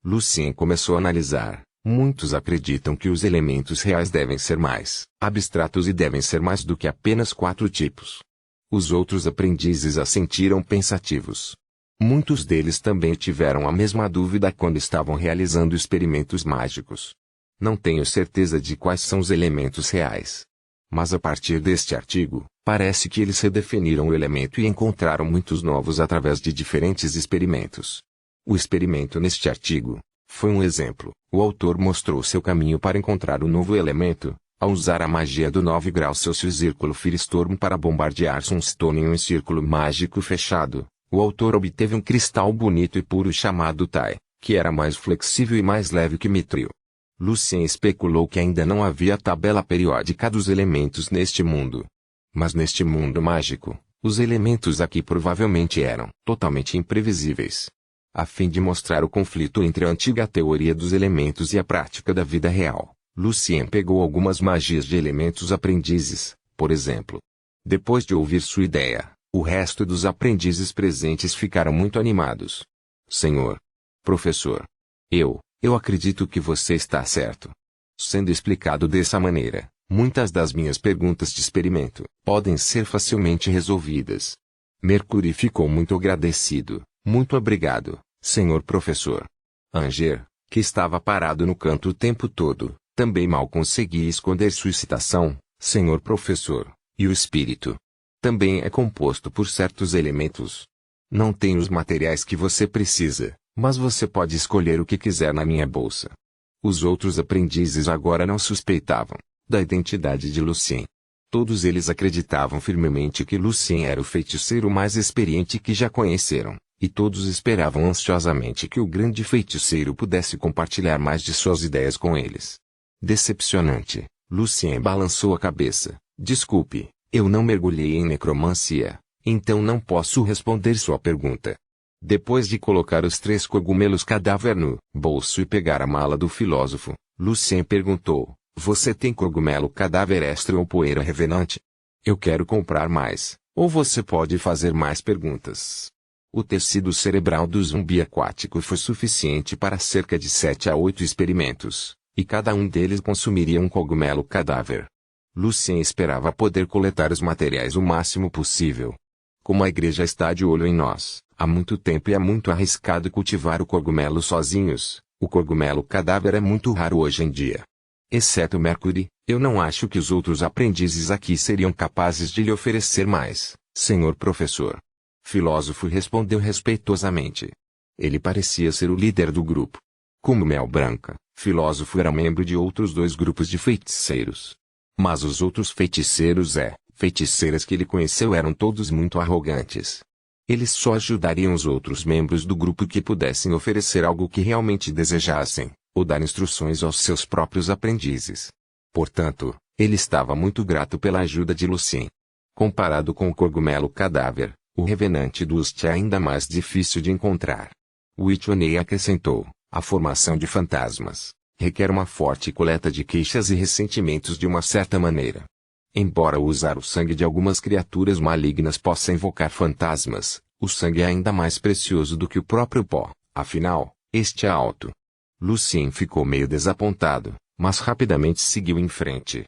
Lucien começou a analisar. Muitos acreditam que os elementos reais devem ser mais abstratos e devem ser mais do que apenas 4 tipos. Os outros aprendizes assentiram pensativos. Muitos deles também tiveram a mesma dúvida quando estavam realizando experimentos mágicos. Não tenho certeza de quais são os elementos reais. Mas a partir deste artigo, parece que eles redefiniram o elemento e encontraram muitos novos através de diferentes experimentos. O experimento neste artigo foi um exemplo. O autor mostrou seu caminho para encontrar o novo elemento, ao usar a magia do 9 graus Celsius Círculo Firestorm para bombardear Sunstone em um círculo mágico fechado. O autor obteve um cristal bonito e puro chamado Tai, que era mais flexível e mais leve que Mithril. Lucien especulou que ainda não havia tabela periódica dos elementos neste mundo. Mas neste mundo mágico, os elementos aqui provavelmente eram totalmente imprevisíveis. A fim de mostrar o conflito entre a antiga teoria dos elementos e a prática da vida real, Lucien pegou algumas magias de elementos aprendizes, por exemplo. Depois de ouvir sua ideia, o resto dos aprendizes presentes ficaram muito animados. Senhor professor, eu acredito que você está certo. Sendo explicado dessa maneira, muitas das minhas perguntas de experimento podem ser facilmente resolvidas. Mercury ficou muito agradecido. Muito obrigado, senhor professor. Anger, que estava parado no canto o tempo todo, também mal conseguia esconder sua excitação. Senhor professor, e o espírito também é composto por certos elementos. Não tem os materiais que você precisa, mas você pode escolher o que quiser na minha bolsa. Os outros aprendizes agora não suspeitavam da identidade de Lucien. Todos eles acreditavam firmemente que Lucien era o feiticeiro mais experiente que já conheceram, e todos esperavam ansiosamente que o grande feiticeiro pudesse compartilhar mais de suas ideias com eles. Decepcionante, Lucien balançou a cabeça. Desculpe, eu não mergulhei em necromancia, então não posso responder sua pergunta. Depois de colocar os 3 cogumelos cadáver no bolso e pegar a mala do filósofo, Lucien perguntou: você tem cogumelo cadáver extra ou poeira revenante? Eu quero comprar mais, ou você pode fazer mais perguntas. O tecido cerebral do zumbi aquático foi suficiente para cerca de 7 a 8 experimentos, e cada um deles consumiria um cogumelo cadáver. Lucien esperava poder coletar os materiais o máximo possível. Como a igreja está de olho em nós, há muito tempo e é muito arriscado cultivar o cogumelo sozinhos, o cogumelo cadáver é muito raro hoje em dia. Exceto Mercury, eu não acho que os outros aprendizes aqui seriam capazes de lhe oferecer mais, senhor professor. Filósofo respondeu respeitosamente. Ele parecia ser o líder do grupo. Como Mel Branca, Filósofo era membro de outros 2 grupos de feiticeiros. Mas os outros feiticeiros feiticeiras que ele conheceu eram todos muito arrogantes. Eles só ajudariam os outros membros do grupo que pudessem oferecer algo que realmente desejassem, ou dar instruções aos seus próprios aprendizes. Portanto, ele estava muito grato pela ajuda de Lucien. Comparado com o cogumelo cadáver, o revenante Dust é ainda mais difícil de encontrar. Witchonei acrescentou: A formação de fantasmas requer uma forte coleta de queixas e ressentimentos de uma certa maneira. Embora usar o sangue de algumas criaturas malignas possa invocar fantasmas, o sangue é ainda mais precioso do que o próprio pó, afinal, este é alto. Lucien ficou meio desapontado, mas rapidamente seguiu em frente.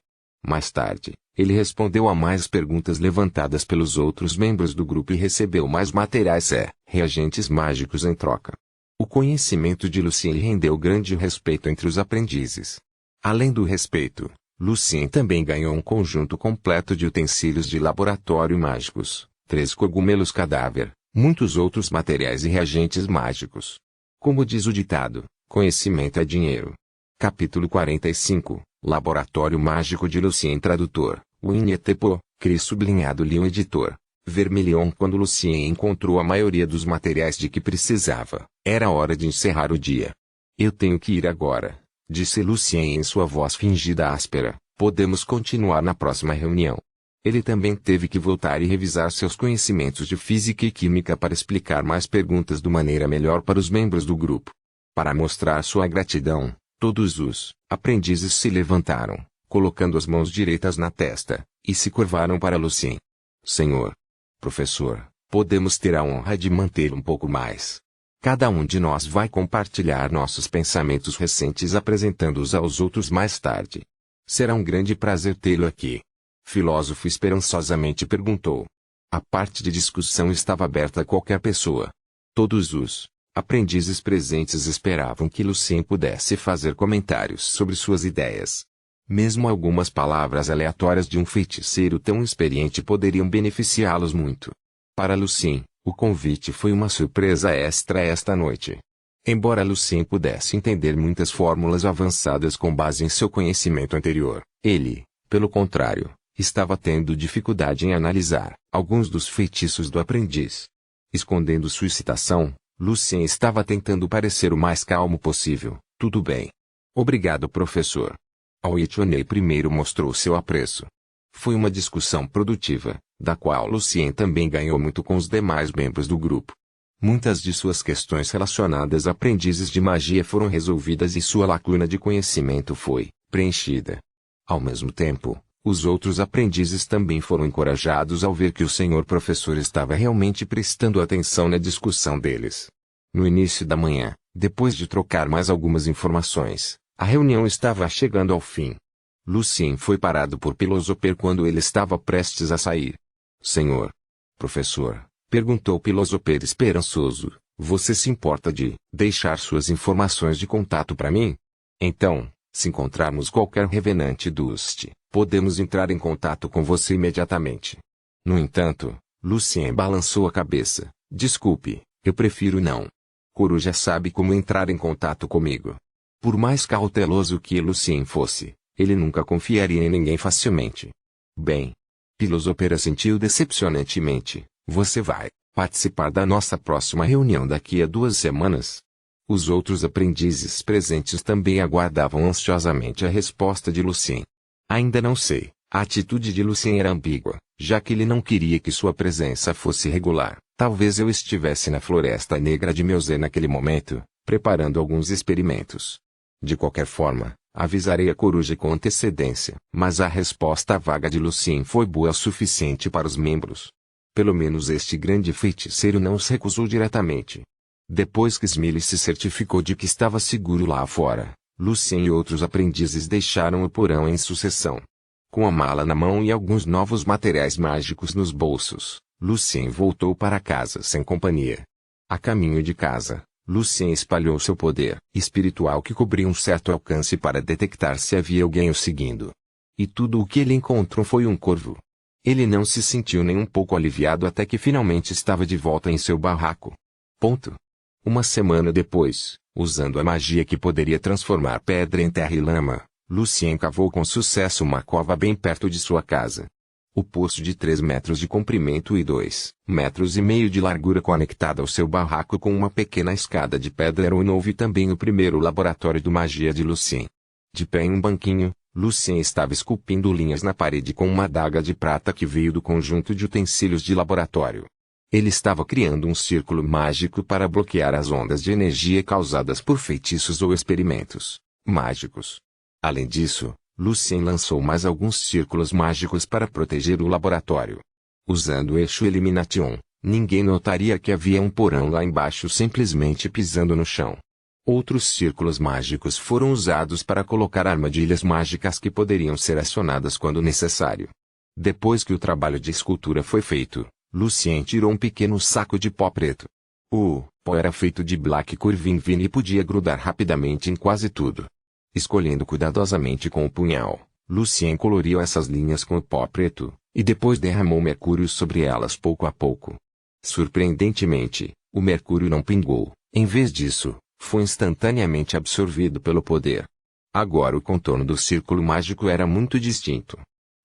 Mais tarde, ele respondeu a mais perguntas levantadas pelos outros membros do grupo e recebeu mais materiais reagentes mágicos em troca. O conhecimento de Lucien lhe rendeu grande respeito entre os aprendizes. Além do respeito, Lucien também ganhou um conjunto completo de utensílios de laboratório mágicos, 3 cogumelos cadáver, muitos outros materiais e reagentes mágicos. Como diz o ditado, conhecimento é dinheiro. Capítulo 45, Laboratório Mágico de Lucien. Tradutor, Winnie Tepo, Cris sublinhado Leon editor. Vermilion. Quando Lucien encontrou a maioria dos materiais de que precisava, era hora de encerrar o dia. Eu tenho que ir agora, disse Lucien em sua voz fingida áspera. Podemos continuar na próxima reunião. Ele também teve que voltar e revisar seus conhecimentos de física e química para explicar mais perguntas de maneira melhor para os membros do grupo. Para mostrar sua gratidão, todos os aprendizes se levantaram, colocando as mãos direitas na testa, e se curvaram para Lucien. Senhor professor, podemos ter a honra de mantê-lo um pouco mais. Cada um de nós vai compartilhar nossos pensamentos recentes apresentando-os aos outros mais tarde. Será um grande prazer tê-lo aqui. Filósofo esperançosamente perguntou. A parte de discussão estava aberta a qualquer pessoa. Todos os aprendizes presentes esperavam que Lucien pudesse fazer comentários sobre suas ideias. Mesmo algumas palavras aleatórias de um feiticeiro tão experiente poderiam beneficiá-los muito. Para Lucien, o convite foi uma surpresa extra esta noite. Embora Lucien pudesse entender muitas fórmulas avançadas com base em seu conhecimento anterior, ele, pelo contrário, estava tendo dificuldade em analisar alguns dos feitiços do aprendiz. Escondendo sua excitação, Lucien estava tentando parecer o mais calmo possível. Tudo bem. Obrigado, professor. Aoichonei primeiro mostrou seu apreço. Foi uma discussão produtiva, da qual Lucien também ganhou muito com os demais membros do grupo. Muitas de suas questões relacionadas a aprendizes de magia foram resolvidas e sua lacuna de conhecimento foi preenchida. Ao mesmo tempo, os outros aprendizes também foram encorajados ao ver que o senhor professor estava realmente prestando atenção na discussão deles. No início da manhã, depois de trocar mais algumas informações, a reunião estava chegando ao fim. Lucien foi parado por Pilosoper quando ele estava prestes a sair. Senhor professor, perguntou Pilosoper esperançoso, você se importa de deixar suas informações de contato para mim? Então, se encontrarmos qualquer revenante Dust, podemos entrar em contato com você imediatamente. No entanto, Lucien balançou a cabeça. Desculpe, eu prefiro não. Coruja sabe como entrar em contato comigo. Por mais cauteloso que Lucien fosse, ele nunca confiaria em ninguém facilmente. Bem, Pilosoper assentiu decepcionantemente. Você vai participar da nossa próxima reunião daqui a 2 semanas? Os outros aprendizes presentes também aguardavam ansiosamente a resposta de Lucien. Ainda não sei. A atitude de Lucien era ambígua, já que ele não queria que sua presença fosse regular. Talvez eu estivesse na Floresta Negra de Meuzé naquele momento, preparando alguns experimentos. De qualquer forma, avisarei a coruja com antecedência. Mas a resposta vaga de Lucien foi boa o suficiente para os membros. Pelo menos este grande feiticeiro não os recusou diretamente. Depois que Smiley se certificou de que estava seguro lá fora, Lucien e outros aprendizes deixaram o porão em sucessão. Com a mala na mão e alguns novos materiais mágicos nos bolsos, Lucien voltou para casa sem companhia. A caminho de casa, Lucien espalhou seu poder espiritual que cobria um certo alcance para detectar se havia alguém o seguindo. E tudo o que ele encontrou foi um corvo. Ele não se sentiu nem um pouco aliviado até que finalmente estava de volta em seu barraco. Uma semana depois, usando a magia que poderia transformar pedra em terra e lama, Lucien cavou com sucesso uma cova bem perto de sua casa. O poço de 3 metros de comprimento e 2,5 metros de largura conectado ao seu barraco com uma pequena escada de pedra era o novo e também o primeiro laboratório de magia de Lucien. De pé em um banquinho, Lucien estava esculpindo linhas na parede com uma adaga de prata que veio do conjunto de utensílios de laboratório. Ele estava criando um círculo mágico para bloquear as ondas de energia causadas por feitiços ou experimentos mágicos. Além disso, Lucien lançou mais alguns círculos mágicos para proteger o laboratório. Usando o eixo Elimination, ninguém notaria que havia um porão lá embaixo simplesmente pisando no chão. Outros círculos mágicos foram usados para colocar armadilhas mágicas que poderiam ser acionadas quando necessário. Depois que o trabalho de escultura foi feito, Lucien tirou um pequeno saco de pó preto. O pó era feito de Black Curvin e podia grudar rapidamente em quase tudo. Escolhendo cuidadosamente com o punhal, Lucien coloriu essas linhas com o pó preto, e depois derramou mercúrio sobre elas pouco a pouco. Surpreendentemente, o mercúrio não pingou, em vez disso, foi instantaneamente absorvido pelo poder. Agora o contorno do círculo mágico era muito distinto.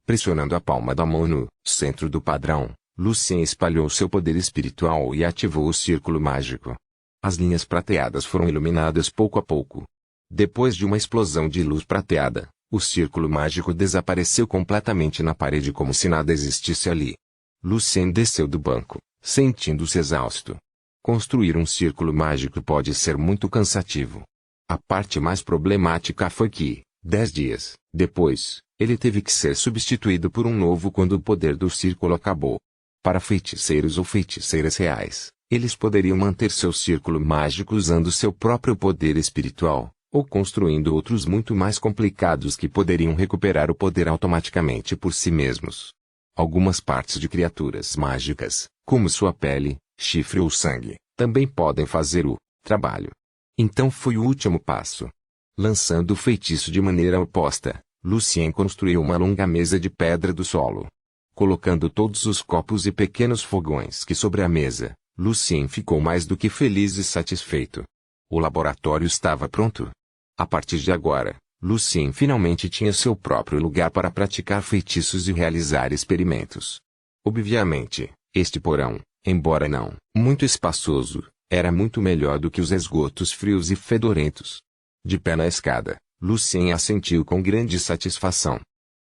Pressionando a palma da mão no centro do padrão, Lucien espalhou seu poder espiritual e ativou o círculo mágico. As linhas prateadas foram iluminadas pouco a pouco. Depois de uma explosão de luz prateada, o círculo mágico desapareceu completamente na parede como se nada existisse ali. Lucien desceu do banco, sentindo-se exausto. Construir um círculo mágico pode ser muito cansativo. A parte mais problemática foi que, 10 dias depois, ele teve que ser substituído por um novo quando o poder do círculo acabou. Para feiticeiros ou feiticeiras reais, eles poderiam manter seu círculo mágico usando seu próprio poder espiritual, ou construindo outros muito mais complicados que poderiam recuperar o poder automaticamente por si mesmos. Algumas partes de criaturas mágicas, como sua pele, chifre ou sangue, também podem fazer o trabalho. Então foi o último passo. Lançando o feitiço de maneira oposta, Lucien construiu uma longa mesa de pedra do solo. Colocando todos os copos e pequenos fogões que sobre a mesa, Lucien ficou mais do que feliz e satisfeito. O laboratório estava pronto. A partir de agora, Lucien finalmente tinha seu próprio lugar para praticar feitiços e realizar experimentos. Obviamente, este porão, embora não muito espaçoso, era muito melhor do que os esgotos frios e fedorentos. De pé na escada, Lucien assentiu com grande satisfação.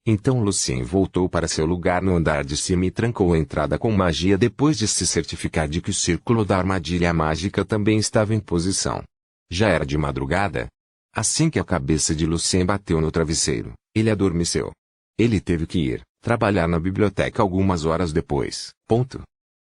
Então Lucien voltou para seu lugar no andar de cima e trancou a entrada com magia depois de se certificar de que o círculo da armadilha mágica também estava em posição. Já era de madrugada. Assim que a cabeça de Lucien bateu no travesseiro, ele adormeceu. Ele teve que ir trabalhar na biblioteca algumas horas depois.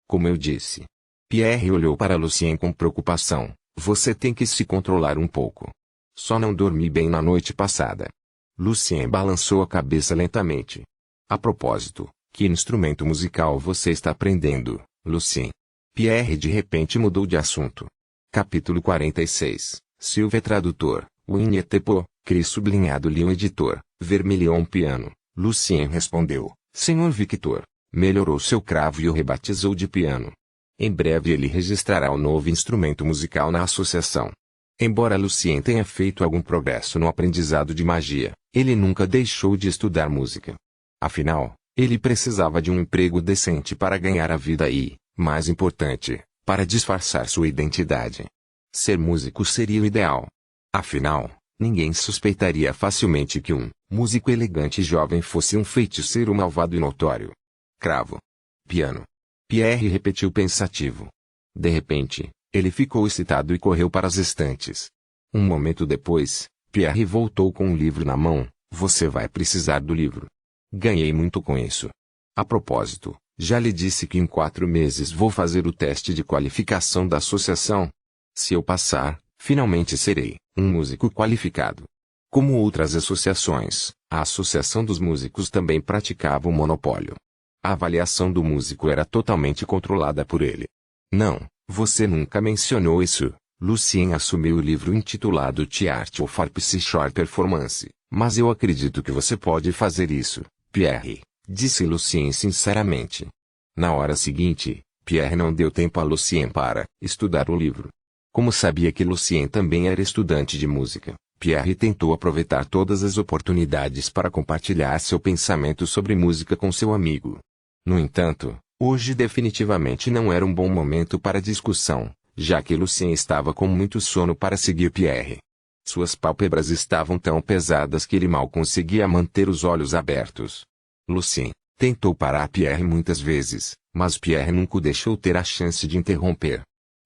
Como eu disse. Pierre olhou para Lucien com preocupação. Você tem que se controlar um pouco. Só não dormi bem na noite passada. Lucien balançou a cabeça lentamente. A propósito, que instrumento musical você está aprendendo, Lucien? Pierre de repente mudou de assunto. Capítulo 46. Silva é tradutor, Winnie Tepo, Cris sublinhado Leon editor, Vermilion piano. Lucien respondeu, Senhor Victor. Melhorou seu cravo e o rebatizou de piano. Em breve ele registrará o novo instrumento musical na associação. Embora Lucien tenha feito algum progresso no aprendizado de magia, ele nunca deixou de estudar música. Afinal, ele precisava de um emprego decente para ganhar a vida e, mais importante, para disfarçar sua identidade. Ser músico seria o ideal. Afinal, ninguém suspeitaria facilmente que um músico elegante e jovem fosse um feiticeiro malvado e notório. Cravo. Piano. Pierre repetiu pensativo. De repente, ele ficou excitado e correu para as estantes. Um momento depois, Pierre voltou com um livro na mão. Você vai precisar do livro. Ganhei muito com isso. A propósito, já lhe disse que em 4 meses vou fazer o teste de qualificação da associação. Se eu passar, finalmente serei um músico qualificado. Como outras associações, a Associação dos Músicos também praticava o monopólio. A avaliação do músico era totalmente controlada por ele. Não, você nunca mencionou isso. Lucien assumiu o livro intitulado The Art of Harpsichord Performance, mas eu acredito que você pode fazer isso, Pierre, disse Lucien sinceramente. Na hora seguinte, Pierre não deu tempo a Lucien para estudar o livro. Como sabia que Lucien também era estudante de música, Pierre tentou aproveitar todas as oportunidades para compartilhar seu pensamento sobre música com seu amigo. No entanto, hoje definitivamente não era um bom momento para discussão, já que Lucien estava com muito sono para seguir Pierre. Suas pálpebras estavam tão pesadas que ele mal conseguia manter os olhos abertos. Lucien tentou parar Pierre muitas vezes, Mas Pierre nunca o deixou ter a chance de interromper.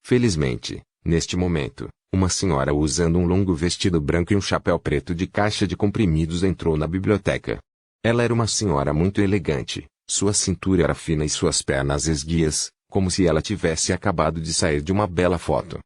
Felizmente, neste momento, uma senhora usando um longo vestido branco e um chapéu preto de caixa de comprimidos entrou na biblioteca. Ela era uma senhora muito elegante, sua cintura era fina e suas pernas esguias, como se ela tivesse acabado de sair de uma bela foto.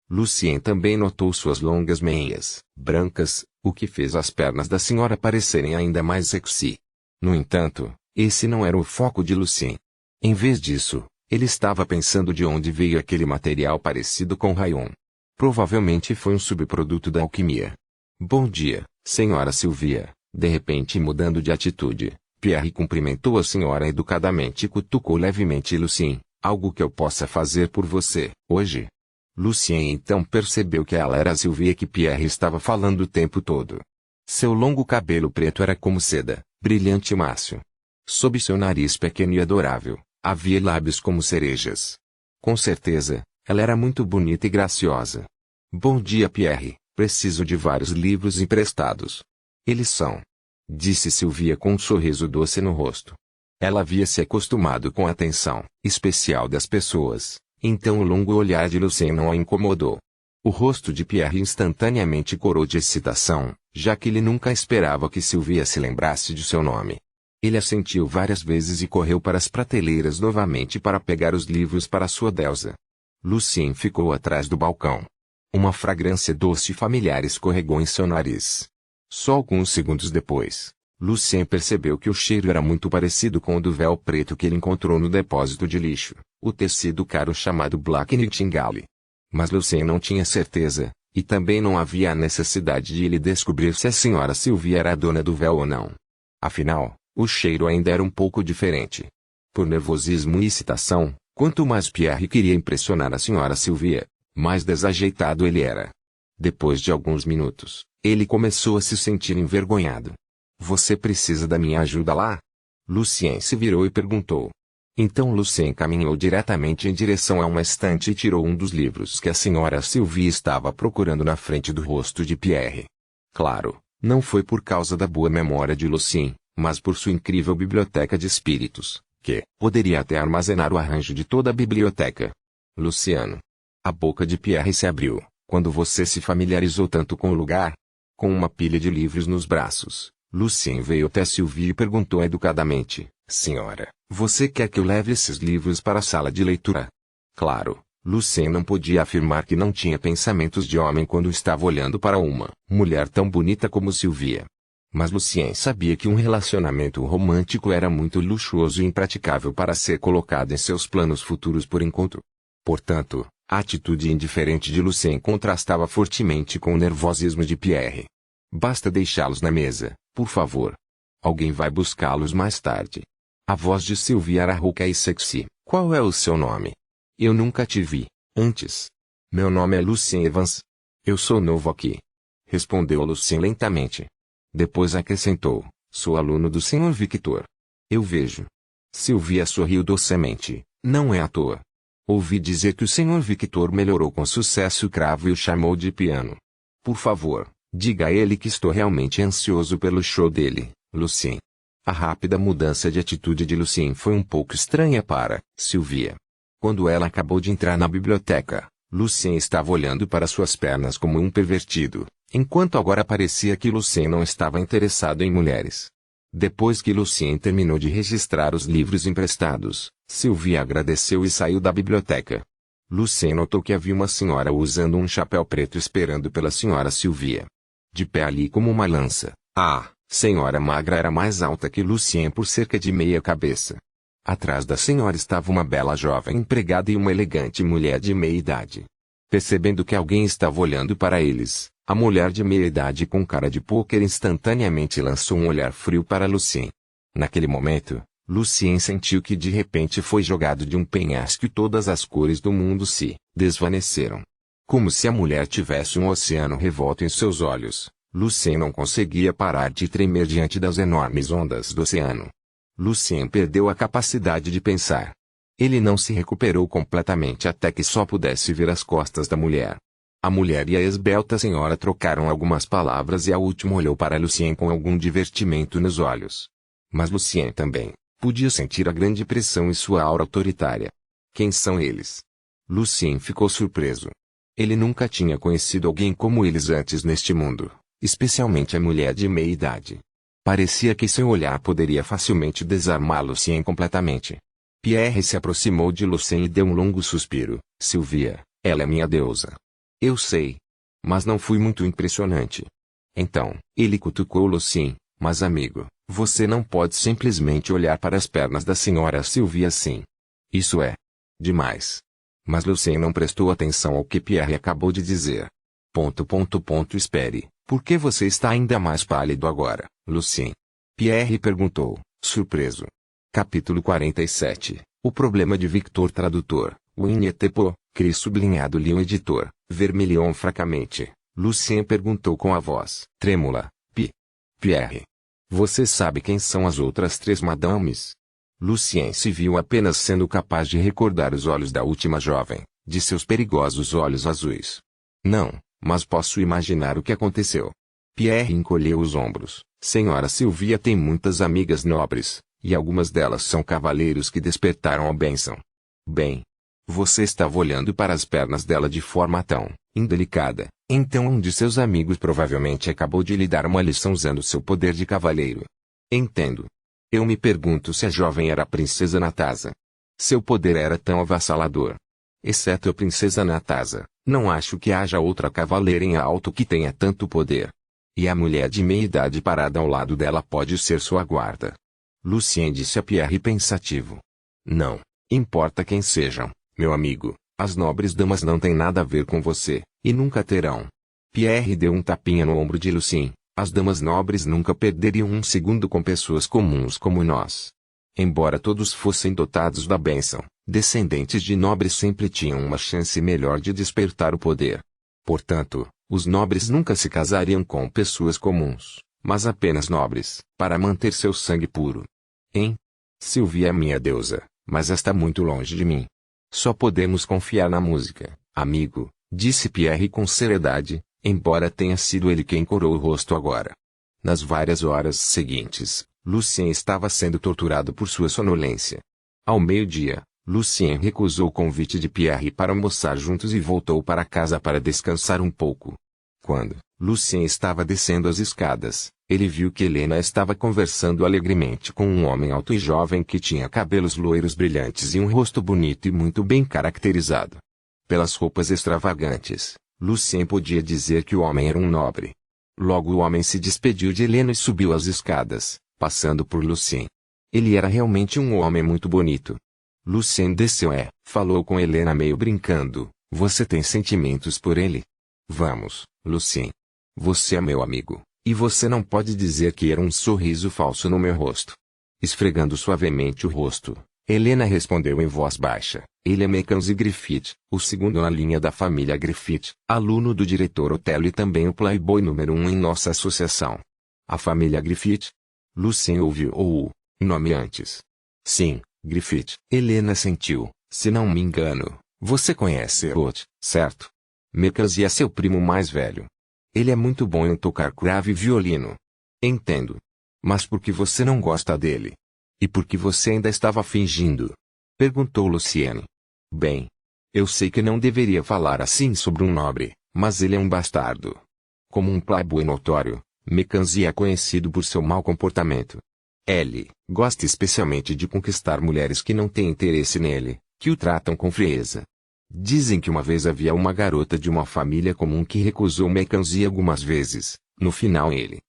Lucien também notou suas longas meias, brancas, o que fez as pernas da senhora parecerem ainda mais sexy. No entanto, esse não era o foco de Lucien. Em vez disso, ele estava pensando de onde veio aquele material parecido com rayon. Provavelmente foi um subproduto da alquimia. Bom dia, senhora Sylvia. De repente, mudando de atitude, Pierre cumprimentou a senhora educadamente e cutucou levemente Lucien. Algo que eu possa fazer por você, hoje? Lucien então percebeu que ela era a Sylvia que Pierre estava falando o tempo todo. Seu longo cabelo preto era como seda, brilhante e mácio. Sob seu nariz pequeno e adorável, havia lábios como cerejas. Com certeza, ela era muito bonita e graciosa. Bom dia, Pierre. Preciso de vários livros emprestados. Eles são, disse Sylvia com um sorriso doce no rosto. Ela havia se acostumado com a atenção especial das pessoas, então o longo olhar de Lucien não a incomodou. O rosto de Pierre instantaneamente corou de excitação, já que ele nunca esperava que Sylvia se lembrasse de seu nome. Ele assentiu várias vezes e correu para as prateleiras novamente para pegar os livros para sua deusa. Lucien ficou atrás do balcão. Uma fragrância doce e familiar escorregou em seu nariz. Só alguns segundos depois, Lucien percebeu que o cheiro era muito parecido com o do véu preto que ele encontrou no depósito de lixo, o tecido caro chamado Black Nightingale. Mas Lucien não tinha certeza, e também não havia a necessidade de ele descobrir se a senhora Sylvia era a dona do véu ou não. Afinal, o cheiro ainda era um pouco diferente. Por nervosismo e excitação, quanto mais Pierre queria impressionar a senhora Sylvia, mais desajeitado ele era. Depois de alguns minutos, ele começou a se sentir envergonhado. Você precisa da minha ajuda lá? Lucien se virou e perguntou. Então Lucien caminhou diretamente em direção a uma estante e tirou um dos livros que a senhora Sylvia estava procurando na frente do rosto de Pierre. Claro, não foi por causa da boa memória de Lucien, mas por sua incrível biblioteca de espíritos, que poderia até armazenar o arranjo de toda a biblioteca. Luciano. A boca de Pierre se abriu, quando você se familiarizou tanto com o lugar. Com uma pilha de livros nos braços, Lucien veio até Sylvie e perguntou educadamente, senhora, você quer que eu leve esses livros para a sala de leitura? Claro, Lucien não podia afirmar que não tinha pensamentos de homem quando estava olhando para uma mulher tão bonita como Sylvia. Mas Lucien sabia que um relacionamento romântico era muito luxuoso e impraticável para ser colocado em seus planos futuros por enquanto. Portanto, a atitude indiferente de Lucien contrastava fortemente com o nervosismo de Pierre. Basta deixá-los na mesa, por favor. Alguém vai buscá-los mais tarde. A voz de Sylvie era rouca e sexy. Qual é o seu nome? Eu nunca te vi antes. Meu nome é Lucien Evans. Eu sou novo aqui. Respondeu Lucien lentamente. Depois acrescentou, sou aluno do Sr. Victor. Eu vejo. Sylvia sorriu docemente, não é à toa. Ouvi dizer que o Sr. Victor melhorou com sucesso o cravo e o chamou de piano. Por favor, diga a ele que estou realmente ansioso pelo show dele, Lucien. A rápida mudança de atitude de Lucien foi um pouco estranha para Sylvia. Quando ela acabou de entrar na biblioteca, Lucien estava olhando para suas pernas como um pervertido, enquanto agora parecia que Lucien não estava interessado em mulheres. Depois que Lucien terminou de registrar os livros emprestados, Sylvia agradeceu e saiu da biblioteca. Lucien notou que havia uma senhora usando um chapéu preto esperando pela senhora Sylvia. De pé ali como uma lança, a senhora magra era mais alta que Lucien por cerca de meia cabeça. Atrás da senhora estava uma bela jovem empregada e uma elegante mulher de meia idade. Percebendo que alguém estava olhando para eles, a mulher de meia idade com cara de pôquer instantaneamente lançou um olhar frio para Lucien. Naquele momento, Lucien sentiu que de repente foi jogado de um penhasco e todas as cores do mundo se desvaneceram. Como se a mulher tivesse um oceano revolto em seus olhos, Lucien não conseguia parar de tremer diante das enormes ondas do oceano. Lucien perdeu a capacidade de pensar. Ele não se recuperou completamente até que só pudesse ver as costas da mulher. A mulher e a esbelta senhora trocaram algumas palavras e a última olhou para Lucien com algum divertimento nos olhos. Mas Lucien também Podia sentir a grande pressão em sua aura autoritária. Quem são eles? Lucien ficou surpreso. Ele nunca tinha conhecido alguém como eles antes neste mundo, especialmente a mulher de meia idade. Parecia que seu olhar poderia facilmente desarmar Lucien completamente. Pierre se aproximou de Lucien e deu um longo suspiro. Sylvia, ela é minha deusa. Eu sei. Mas não fui muito impressionante. Então, ele cutucou Lucien. Mas amigo, você não pode simplesmente olhar para as pernas da senhora Sylvia assim. Isso é demais. Mas Lucien não prestou atenção ao que Pierre acabou de dizer. Espere, por que você está ainda mais pálido agora, Lucien? Pierre perguntou, surpreso. Capítulo 47. O problema de Victor Tradutor. Winnie Tepo, Cris sublinhado Lyon editor, vermelhou fracamente. Lucien perguntou com a voz trêmula. Pierre. Você sabe quem são as outras três madames? Lucien se viu apenas sendo capaz de recordar os olhos da última jovem, de seus perigosos olhos azuis. Não, mas posso imaginar o que aconteceu. Pierre encolheu os ombros. Senhora Sylvia tem muitas amigas nobres, e algumas delas são cavaleiros que despertaram a bênção. Bem, você estava olhando para as pernas dela de forma tão indelicada, então um de seus amigos provavelmente acabou de lhe dar uma lição usando seu poder de cavaleiro. Entendo. Eu me pergunto se a jovem era a princesa Natasa. Seu poder era tão avassalador. Exceto a princesa Natasa, não acho que haja outra cavaleira em alto que tenha tanto poder. E a mulher de meia idade parada ao lado dela pode ser sua guarda. Lucien disse a Pierre pensativo. Não importa quem sejam, meu amigo, as nobres damas não têm nada a ver com você, e nunca terão. Pierre deu um tapinha no ombro de Lucien. As damas nobres nunca perderiam um segundo com pessoas comuns como nós. Embora todos fossem dotados da bênção, descendentes de nobres sempre tinham uma chance melhor de despertar o poder. Portanto, os nobres nunca se casariam com pessoas comuns, mas apenas nobres, para manter seu sangue puro. Sylvia é minha deusa, mas está muito longe de mim. Só podemos confiar na música, amigo, disse Pierre com seriedade, embora tenha sido ele quem corou o rosto agora. Nas várias horas seguintes, Lucien estava sendo torturado por sua sonolência. Ao meio-dia, Lucien recusou o convite de Pierre para almoçar juntos e voltou para casa para descansar um pouco. Quando Lucien estava descendo as escadas, ele viu que Helena estava conversando alegremente com um homem alto e jovem que tinha cabelos loiros brilhantes e um rosto bonito e muito bem caracterizado. Pelas roupas extravagantes, Lucien podia dizer que o homem era um nobre. Logo o homem se despediu de Helena e subiu as escadas, passando por Lucien. Ele era realmente um homem muito bonito. Lucien desceu e falou com Helena meio brincando. Você tem sentimentos por ele? Vamos, Lucien. Você é meu amigo, e você não pode dizer que era um sorriso falso no meu rosto. Esfregando suavemente o rosto, Helena respondeu em voz baixa. Ele é Mackenzie Griffith, o segundo na linha da família Griffith, aluno do diretor Otelo e também o playboy número 1 em nossa associação. A família Griffith? Lucien ouviu o nome antes. Sim, Griffith. Helena sentiu. Se não me engano, você conhece Elliot, certo? Mackenzie é seu primo mais velho. Ele é muito bom em tocar cravo e violino. Entendo. Mas por que você não gosta dele? E por que você ainda estava fingindo? Perguntou Luciene. Bem, eu sei que não deveria falar assim sobre um nobre, mas ele é um bastardo. Como um playboy notório, Mackenzie é conhecido por seu mau comportamento. Ele gosta especialmente de conquistar mulheres que não têm interesse nele, que o tratam com frieza. Dizem que uma vez havia uma garota de uma família comum que recusou Mackenzie algumas vezes. No final ele.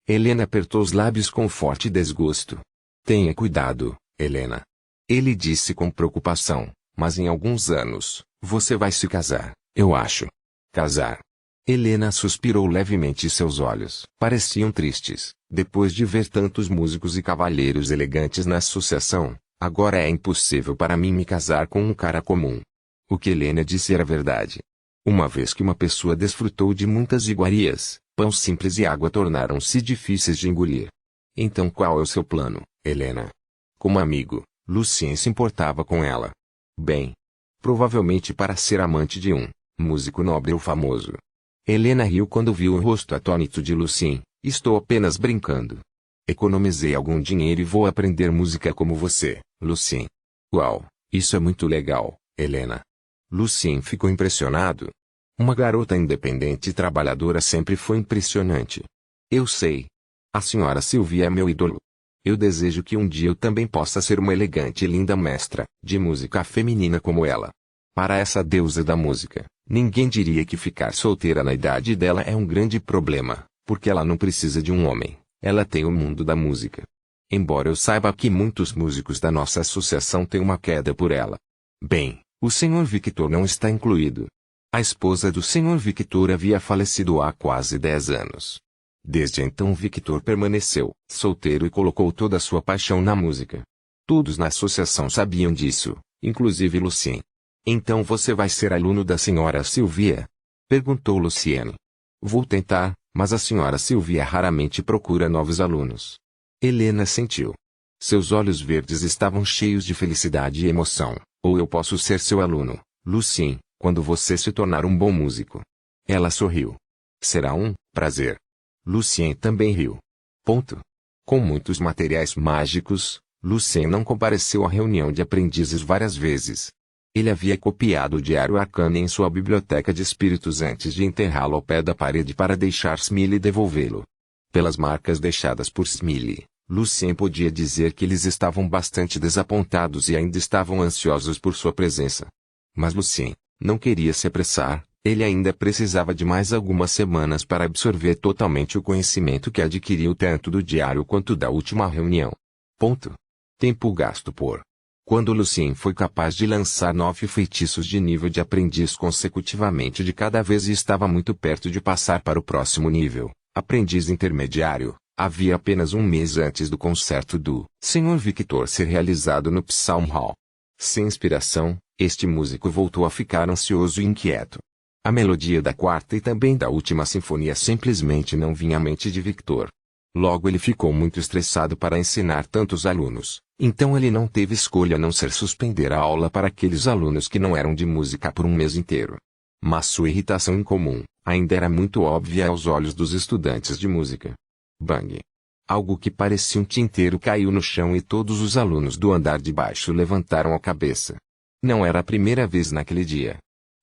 Helena apertou os lábios com forte desgosto. Tenha cuidado, Helena. Ele disse com preocupação, mas em alguns anos, você vai se casar, eu acho. Casar. Helena suspirou levemente e seus olhos pareciam tristes. Depois de ver tantos músicos e cavalheiros elegantes na associação, agora é impossível para mim me casar com um cara comum. O que Helena disse era verdade. Uma vez que uma pessoa desfrutou de muitas iguarias, pão simples e água tornaram-se difíceis de engolir. Então qual é o seu plano, Helena? Como amigo, Lucien se importava com ela. Bem, provavelmente para ser amante de um músico nobre ou famoso. Helena riu quando viu o rosto atônito de Lucien. Estou apenas brincando. Economizei algum dinheiro e vou aprender música como você, Lucien. Uau, isso é muito legal, Helena. Lucien ficou impressionado. Uma garota independente e trabalhadora sempre foi impressionante. Eu sei. A senhora Sylvia é meu ídolo. Eu desejo que um dia eu também possa ser uma elegante e linda mestra de música feminina como ela. Para essa deusa da música, ninguém diria que ficar solteira na idade dela é um grande problema, porque ela não precisa de um homem, ela tem o mundo da música. Embora eu saiba que muitos músicos da nossa associação têm uma queda por ela. Bem, o Sr. Victor não está incluído. A esposa do Sr. Victor havia falecido há quase 10 anos. Desde então Victor permaneceu solteiro e colocou toda a sua paixão na música. Todos na associação sabiam disso, inclusive Lucien. Então você vai ser aluno da senhora Sylvia? Perguntou Luciene. Vou tentar, mas a senhora Sylvia raramente procura novos alunos. Helena sentiu. Seus olhos verdes estavam cheios de felicidade e emoção. Ou eu posso ser seu aluno, Lucien, quando você se tornar um bom músico. Ela sorriu. Será um prazer. Lucien também riu. Ponto. Com muitos materiais mágicos, Lucien não compareceu à reunião de aprendizes várias vezes. Ele havia copiado o diário Arcane em sua biblioteca de espíritos antes de enterrá-lo ao pé da parede para deixar Smiley devolvê-lo. Pelas marcas deixadas por Smiley, Lucien podia dizer que eles estavam bastante desapontados e ainda estavam ansiosos por sua presença. Mas Lucien não queria se apressar, ele ainda precisava de mais algumas semanas para absorver totalmente o conhecimento que adquiriu tanto do diário quanto da última reunião. Ponto. Tempo gasto por. Quando Lucien foi capaz de lançar 9 feitiços de nível de aprendiz consecutivamente de cada vez e estava muito perto de passar para o próximo nível, aprendiz intermediário, havia apenas um mês antes do concerto do Sr. Victor ser realizado no Psalm Hall. Sem inspiração, este músico voltou a ficar ansioso e inquieto. A melodia da quarta e também da última sinfonia simplesmente não vinha à mente de Victor. Logo ele ficou muito estressado para ensinar tantos alunos, então ele não teve escolha a não ser suspender a aula para aqueles alunos que não eram de música por um mês inteiro. Mas sua irritação incomum ainda era muito óbvia aos olhos dos estudantes de música. Bang! Algo que parecia um tinteiro caiu no chão e todos os alunos do andar de baixo levantaram a cabeça. Não era a primeira vez naquele dia.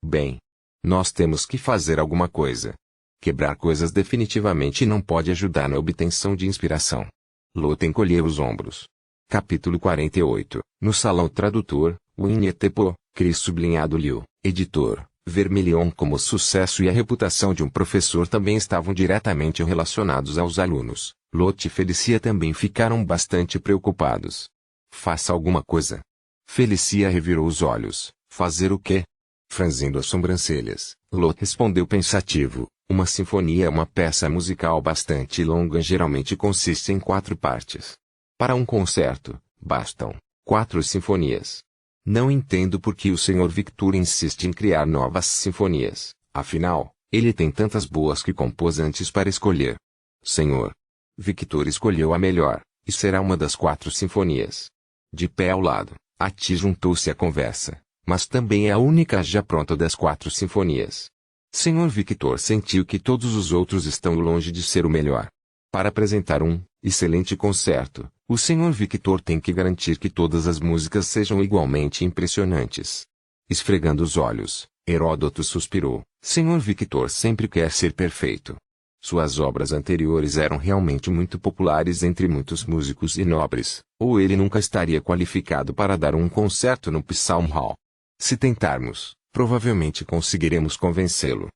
Bem, nós temos que fazer alguma coisa. Quebrar coisas definitivamente não pode ajudar na obtenção de inspiração. Lot encolheu os ombros. Capítulo 48. No Salão Tradutor, Winnie Tepo, Cris sublinhado Liu, editor, Vermilion. Como o sucesso e a reputação de um professor também estavam diretamente relacionados aos alunos, Lot e Felicia também ficaram bastante preocupados. Faça alguma coisa. Felicia revirou os olhos. Fazer o quê? Franzindo as sobrancelhas, Lot respondeu pensativo. Uma sinfonia é uma peça musical bastante longa, geralmente consiste em 4 partes. Para um concerto, bastam 4 sinfonias. Não entendo por que o Sr. Victor insiste em criar novas sinfonias, afinal, ele tem tantas boas que compôs antes para escolher. Sr. Victor escolheu a melhor, e será uma das 4 sinfonias. De pé ao lado, a Ti juntou-se à conversa, mas também é a única já pronta das 4 sinfonias. Sr. Victor sentiu que todos os outros estão longe de ser o melhor. Para apresentar um excelente concerto, o Sr. Victor tem que garantir que todas as músicas sejam igualmente impressionantes. Esfregando os olhos, Heródoto suspirou. Sr. Victor sempre quer ser perfeito. Suas obras anteriores eram realmente muito populares entre muitos músicos e nobres, ou ele nunca estaria qualificado para dar um concerto no Psalm Hall. Se tentarmos, provavelmente conseguiremos convencê-lo.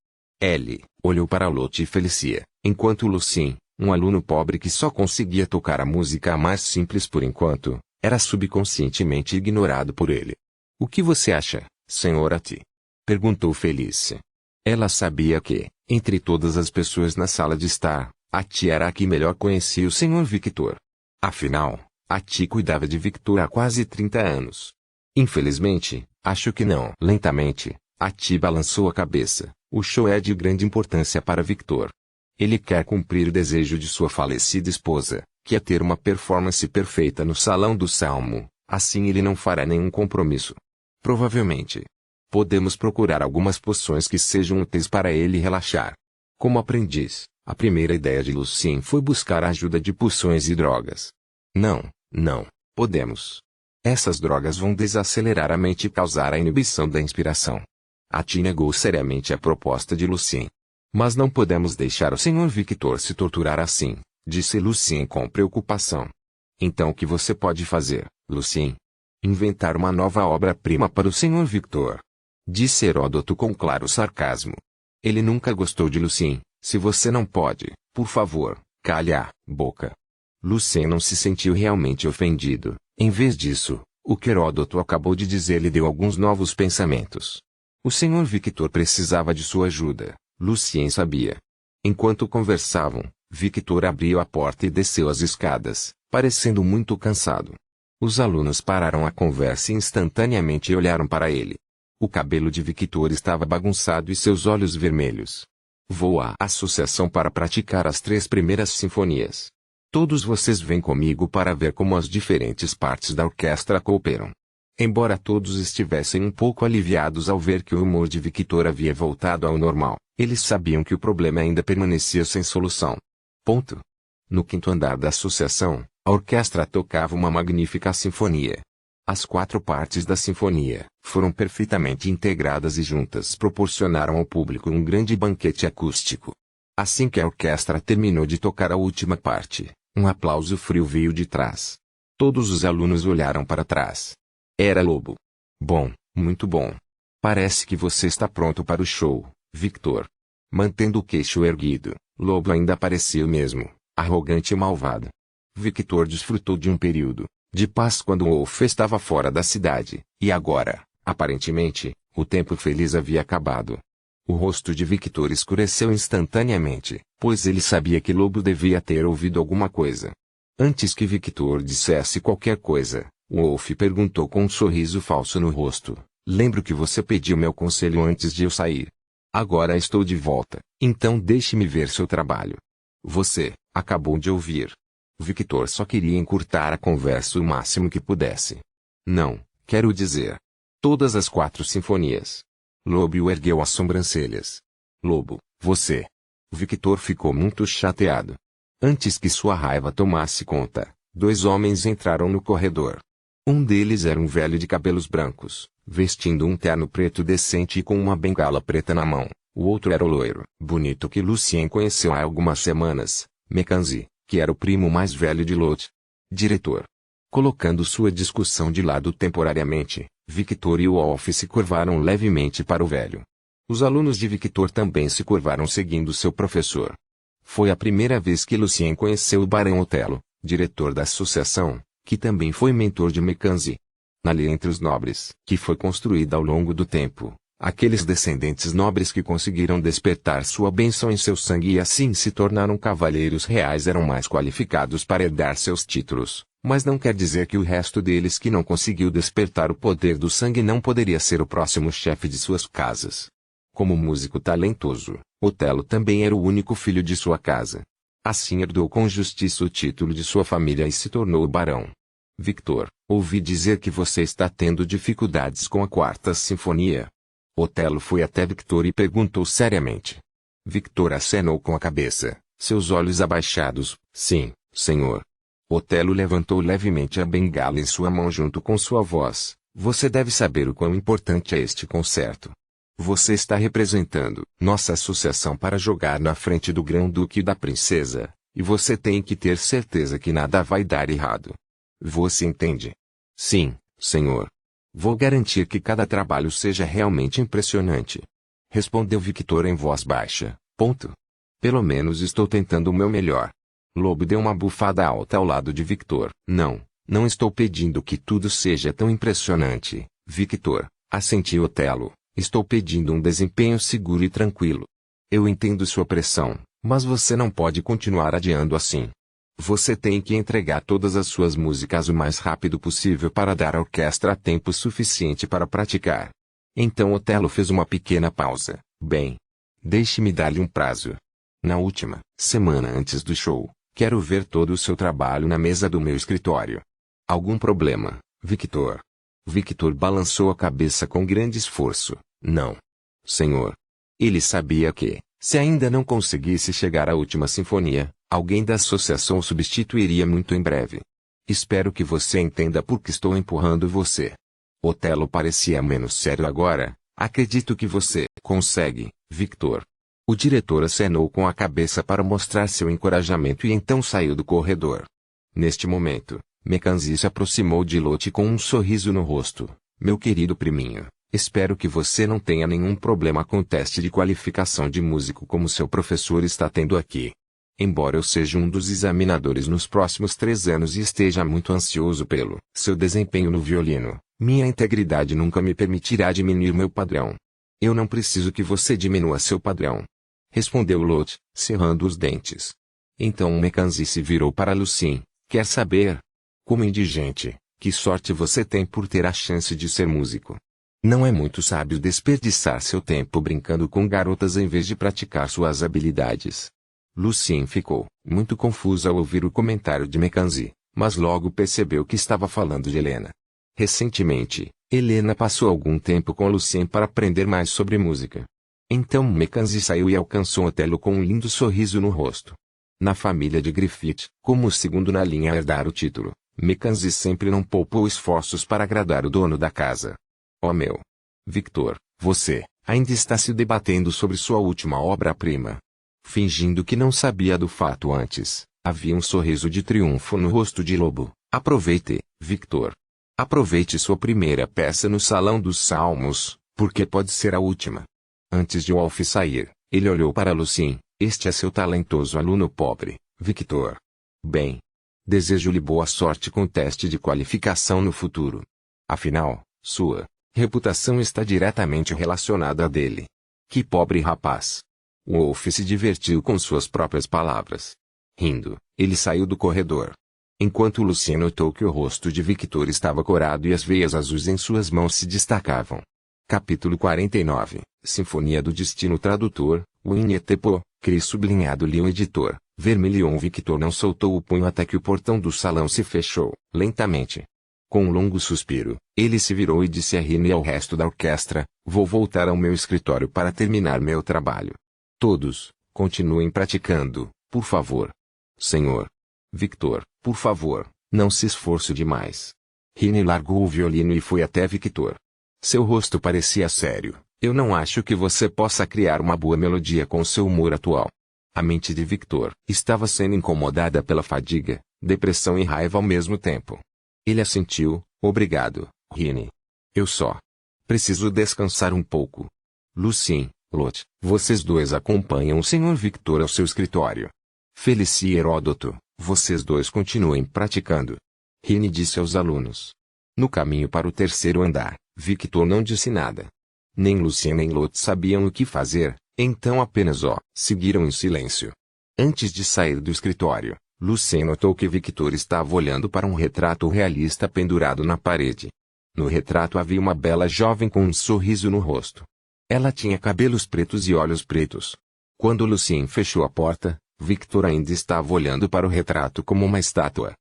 Ellie olhou para Lot e Felicia, enquanto Lucien, um aluno pobre que só conseguia tocar a música mais simples por enquanto, era subconscientemente ignorado por ele. O que você acha, Sra. T? Perguntou Felicia. Ela sabia que, entre todas as pessoas na sala de estar, a T era a que melhor conhecia o Sr. Victor. Afinal, a T cuidava de Victor há quase 30 anos. Infelizmente, acho que não. Lentamente, a T balançou a cabeça. O show é de grande importância para Victor. Ele quer cumprir o desejo de sua falecida esposa, que é ter uma performance perfeita no Salão do Salmo, assim ele não fará nenhum compromisso. Provavelmente. Podemos procurar algumas poções que sejam úteis para ele relaxar. Como aprendiz, A primeira ideia de Lucien foi buscar a ajuda de poções e drogas. Não, não, podemos. Essas drogas vão desacelerar a mente e causar a inibição da inspiração. Ati negou seriamente a proposta de Lucien. Mas não podemos deixar o Sr. Victor se torturar assim, disse Lucien com preocupação. Então o que você pode fazer, Lucien? Inventar uma nova obra-prima para o Sr. Victor. Disse Heródoto com claro sarcasmo. Ele nunca gostou de Lucien. Se você não pode, por favor, calhe a boca. Lucien não se sentiu realmente ofendido. Em vez disso, o que Heródoto acabou de dizer lhe deu alguns novos pensamentos. O Sr. Victor precisava de sua ajuda, Lucien sabia. Enquanto conversavam, Victor abriu a porta e desceu as escadas, parecendo muito cansado. Os alunos pararam a conversa instantaneamente e olharam para ele. O cabelo de Victor estava bagunçado e seus olhos vermelhos. Vou à associação para praticar as 3 primeiras sinfonias. Todos vocês vêm comigo para ver como as diferentes partes da orquestra cooperam. Embora todos estivessem um pouco aliviados ao ver que o humor de Victor havia voltado ao normal, eles sabiam que o problema ainda permanecia sem solução. Ponto. No 5º andar da associação, a orquestra tocava uma magnífica sinfonia. As 4 partes da sinfonia foram perfeitamente integradas e juntas proporcionaram ao público um grande banquete acústico. Assim que a orquestra terminou de tocar a última parte, um aplauso frio veio de trás. Todos os alunos olharam para trás. Era Lobo. Bom, muito bom. Parece que você está pronto para o show, Victor. Mantendo o queixo erguido, Lobo ainda parecia o mesmo, arrogante e malvado. Victor desfrutou de um período de paz quando Wolf estava fora da cidade, e agora, aparentemente, o tempo feliz havia acabado. O rosto de Victor escureceu instantaneamente, pois ele sabia que Lobo devia ter ouvido alguma coisa. Antes que Victor dissesse qualquer coisa, Wolf perguntou com um sorriso falso no rosto: lembro que você pediu meu conselho antes de eu sair. Agora estou de volta, então deixe-me ver seu trabalho. Você acabou de ouvir. Victor só queria encurtar a conversa o máximo que pudesse. Não, quero dizer. Todas as 4 sinfonias. Lobo ergueu as sobrancelhas. Lobo, você. Victor ficou muito chateado. Antes que sua raiva tomasse conta, 2 homens entraram no corredor. Um deles era um velho de cabelos brancos, vestindo um terno preto decente e com uma bengala preta na mão. O outro era o loiro, bonito que Lucien conheceu há algumas semanas, Mackenzie, que era o primo mais velho de Lot. Diretor. Colocando sua discussão de lado temporariamente, Victor e Wolf se curvaram levemente para o velho. Os alunos de Victor também se curvaram seguindo seu professor. Foi a primeira vez que Lucien conheceu o Barão Otelo, diretor da associação, que também foi mentor de Mackenzie. Ali entre os nobres, que foi construída ao longo do tempo, aqueles descendentes nobres que conseguiram despertar sua bênção em seu sangue e assim se tornaram cavalheiros reais eram mais qualificados para herdar seus títulos, mas não quer dizer que o resto deles que não conseguiu despertar o poder do sangue não poderia ser o próximo chefe de suas casas. Como músico talentoso, Otelo também era o único filho de sua casa. Assim herdou com justiça o título de sua família e se tornou barão. Victor, ouvi dizer que você está tendo dificuldades com a 4ª sinfonia. Otelo foi até Victor e perguntou seriamente. Victor acenou com a cabeça, seus olhos abaixados. Sim, senhor. Otelo levantou levemente a bengala em sua mão junto com sua voz. Você deve saber o quão importante é este concerto. Você está representando nossa associação para jogar na frente do Grão-Duque e da Princesa, e você tem que ter certeza que nada vai dar errado. Você entende? Sim, senhor. Vou garantir que cada trabalho seja realmente impressionante. Respondeu Victor em voz baixa. Ponto. Pelo menos estou tentando o meu melhor. Lobo deu uma bufada alta ao lado de Victor. Não estou pedindo que tudo seja tão impressionante, Victor, assentiu Otelo. Estou pedindo um desempenho seguro e tranquilo. Eu entendo sua pressão, mas você não pode continuar adiando assim. Você tem que entregar todas as suas músicas o mais rápido possível para dar à orquestra tempo suficiente para praticar. Então Otelo fez uma pequena pausa. Bem, deixe-me dar-lhe um prazo. Na última semana antes do show, quero ver todo o seu trabalho na mesa do meu escritório. Algum problema, Victor? Victor balançou a cabeça com grande esforço. Não. Senhor. Ele sabia que, Se ainda não conseguisse chegar à última sinfonia, alguém da associação o substituiria muito em breve. Espero que você entenda por que estou empurrando você. Otelo parecia menos sério agora. Acredito que você consegue, Victor. O diretor acenou com a cabeça para mostrar seu encorajamento e então saiu do corredor. Neste momento, Mackenzie se aproximou de Lottie com um sorriso no rosto. Meu querido priminho, espero que você não tenha nenhum problema com o teste de qualificação de músico como seu professor está tendo aqui. Embora eu seja um dos examinadores nos próximos 3 anos e esteja muito ansioso pelo seu desempenho no violino, minha integridade nunca me permitirá diminuir meu padrão. Eu não preciso que você diminua seu padrão. Respondeu Lottie, cerrando os dentes. Então Mackenzie se virou para Lucien. Quer saber? Como indigente, que sorte você tem por ter a chance de ser músico. Não é muito sábio desperdiçar seu tempo brincando com garotas em vez de praticar suas habilidades. Lucien ficou muito confusa ao ouvir o comentário de Mackenzie, mas logo percebeu que estava falando de Helena. Recentemente, Helena passou algum tempo com Lucien para aprender mais sobre música. Então Mackenzie saiu e alcançou Otelo com um lindo sorriso no rosto. Na família de Griffith, como o segundo na linha a herdar o título, Mackenzie sempre não poupou esforços para agradar o dono da casa. Oh meu! Victor, você ainda está se debatendo sobre sua última obra-prima. Fingindo que não sabia do fato antes, havia um sorriso de triunfo no rosto de Lobo. Aproveite, Victor. Aproveite sua primeira peça no Salão dos Salmos, porque pode ser a última. Antes de Wolf sair, ele olhou para Lucien. Este é seu talentoso aluno pobre, Victor. Bem. Desejo-lhe boa sorte com o teste de qualificação no futuro. Afinal, sua reputação está diretamente relacionada à dele. Que pobre rapaz. Wolf se divertiu com suas próprias palavras. Rindo, ele saiu do corredor. Enquanto Lucien notou que o rosto de Victor estava corado e as veias azuis em suas mãos se destacavam. Capítulo 49, Sinfonia do Destino. Tradutor, Winnie Tepo, Cris sublinhado Leon editor, Vermilion. Victor não soltou o punho até que o portão do salão se fechou, lentamente. Com um longo suspiro, ele se virou e disse a Rina e ao resto da orquestra, vou voltar ao meu escritório para terminar meu trabalho. Todos, continuem praticando, por favor. Senhor. Victor, por favor, não se esforce demais. Rina largou o violino e foi até Victor. Seu rosto parecia sério. Eu não acho que você possa criar uma boa melodia com seu humor atual. A mente de Victor estava sendo incomodada pela fadiga, depressão e raiva ao mesmo tempo. Ele assentiu, obrigado, Rine. Eu só preciso descansar um pouco. Lucien, Lottie, vocês dois acompanham o Sr. Victor ao seu escritório. Felicie e Heródoto, vocês dois continuem praticando. Rine disse aos alunos. No caminho para o terceiro andar, Victor não disse nada. Nem Lucien nem Lottie sabiam o que fazer, então apenas seguiram em silêncio. Antes de sair do escritório, Lucien notou que Victor estava olhando para um retrato realista pendurado na parede. No retrato havia uma bela jovem com um sorriso no rosto. Ela tinha cabelos pretos e olhos pretos. Quando Lucien fechou a porta, Victor ainda estava olhando para o retrato como uma estátua.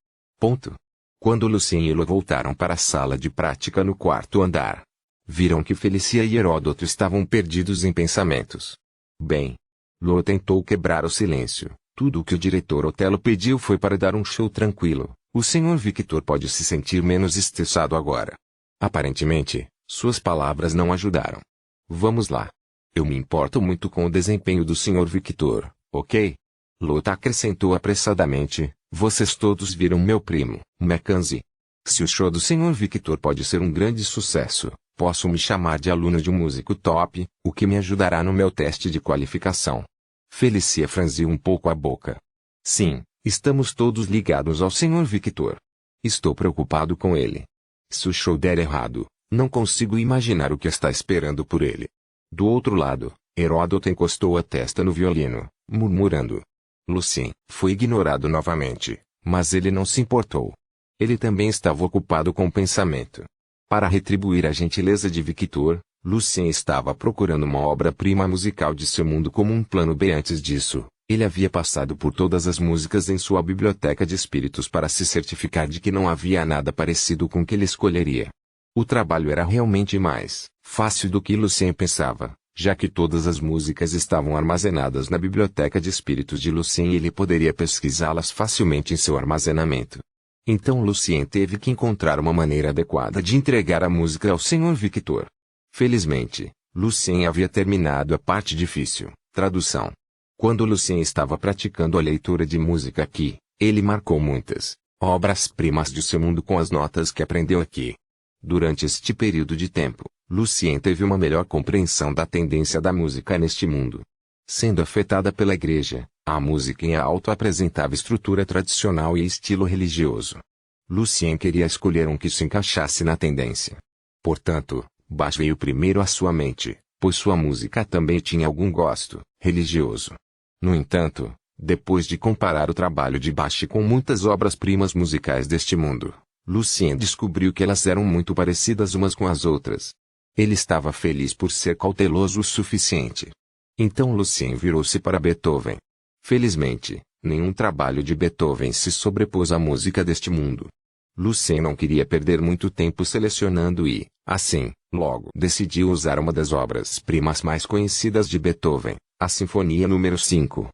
Quando Lucien e Lo voltaram para a sala de prática no quarto andar, viram que Felicia e Heródoto estavam perdidos em pensamentos. Bem, Lo tentou quebrar o silêncio. Tudo o que o diretor Otelo pediu foi para dar um show tranquilo. O Sr. Victor pode se sentir menos estressado agora. Aparentemente, suas palavras não ajudaram. Vamos lá. Eu me importo muito com o desempenho do Sr. Victor, ok? Lottie acrescentou apressadamente, vocês todos viram meu primo, Mackenzie. Se o show do Sr. Victor pode ser um grande sucesso, posso me chamar de aluno de um músico top, o que me ajudará no meu teste de qualificação. Felicia franziu um pouco a boca. Sim, estamos todos ligados ao Sr. Victor. Estou preocupado com ele. Se o show der errado, não consigo imaginar o que está esperando por ele. Do outro lado, Heródoto encostou a testa no violino, murmurando. Lucien foi ignorado novamente, mas ele não se importou. Ele também estava ocupado com o pensamento. Para retribuir a gentileza de Victor, Lucien estava procurando uma obra-prima musical de seu mundo como um plano B. Antes disso, ele havia passado por todas as músicas em sua biblioteca de espíritos para se certificar de que não havia nada parecido com o que ele escolheria. O trabalho era realmente mais fácil do que Lucien pensava, Já que todas as músicas estavam armazenadas na biblioteca de espíritos de Lucien e ele poderia pesquisá-las facilmente em seu armazenamento. Então Lucien teve que encontrar uma maneira adequada de entregar a música ao Sr. Victor. Felizmente, Lucien havia terminado a parte difícil, tradução. Quando Lucien estava praticando a leitura de música aqui, ele marcou muitas obras-primas de seu mundo com as notas que aprendeu aqui. Durante este período de tempo, Lucien teve uma melhor compreensão da tendência da música neste mundo. Sendo afetada pela igreja, a música em alto apresentava estrutura tradicional e estilo religioso. Lucien queria escolher um que se encaixasse na tendência. Portanto, Bach veio primeiro à sua mente, pois sua música também tinha algum gosto religioso. No entanto, depois de comparar o trabalho de Bach com muitas obras-primas musicais deste mundo, Lucien descobriu que elas eram muito parecidas umas com as outras. Ele estava feliz por ser cauteloso o suficiente. Então Lucien virou-se para Beethoven. Felizmente, nenhum trabalho de Beethoven se sobrepôs à música deste mundo. Lucien não queria perder muito tempo selecionando e, assim, logo decidiu usar uma das obras-primas mais conhecidas de Beethoven, a Sinfonia número 5.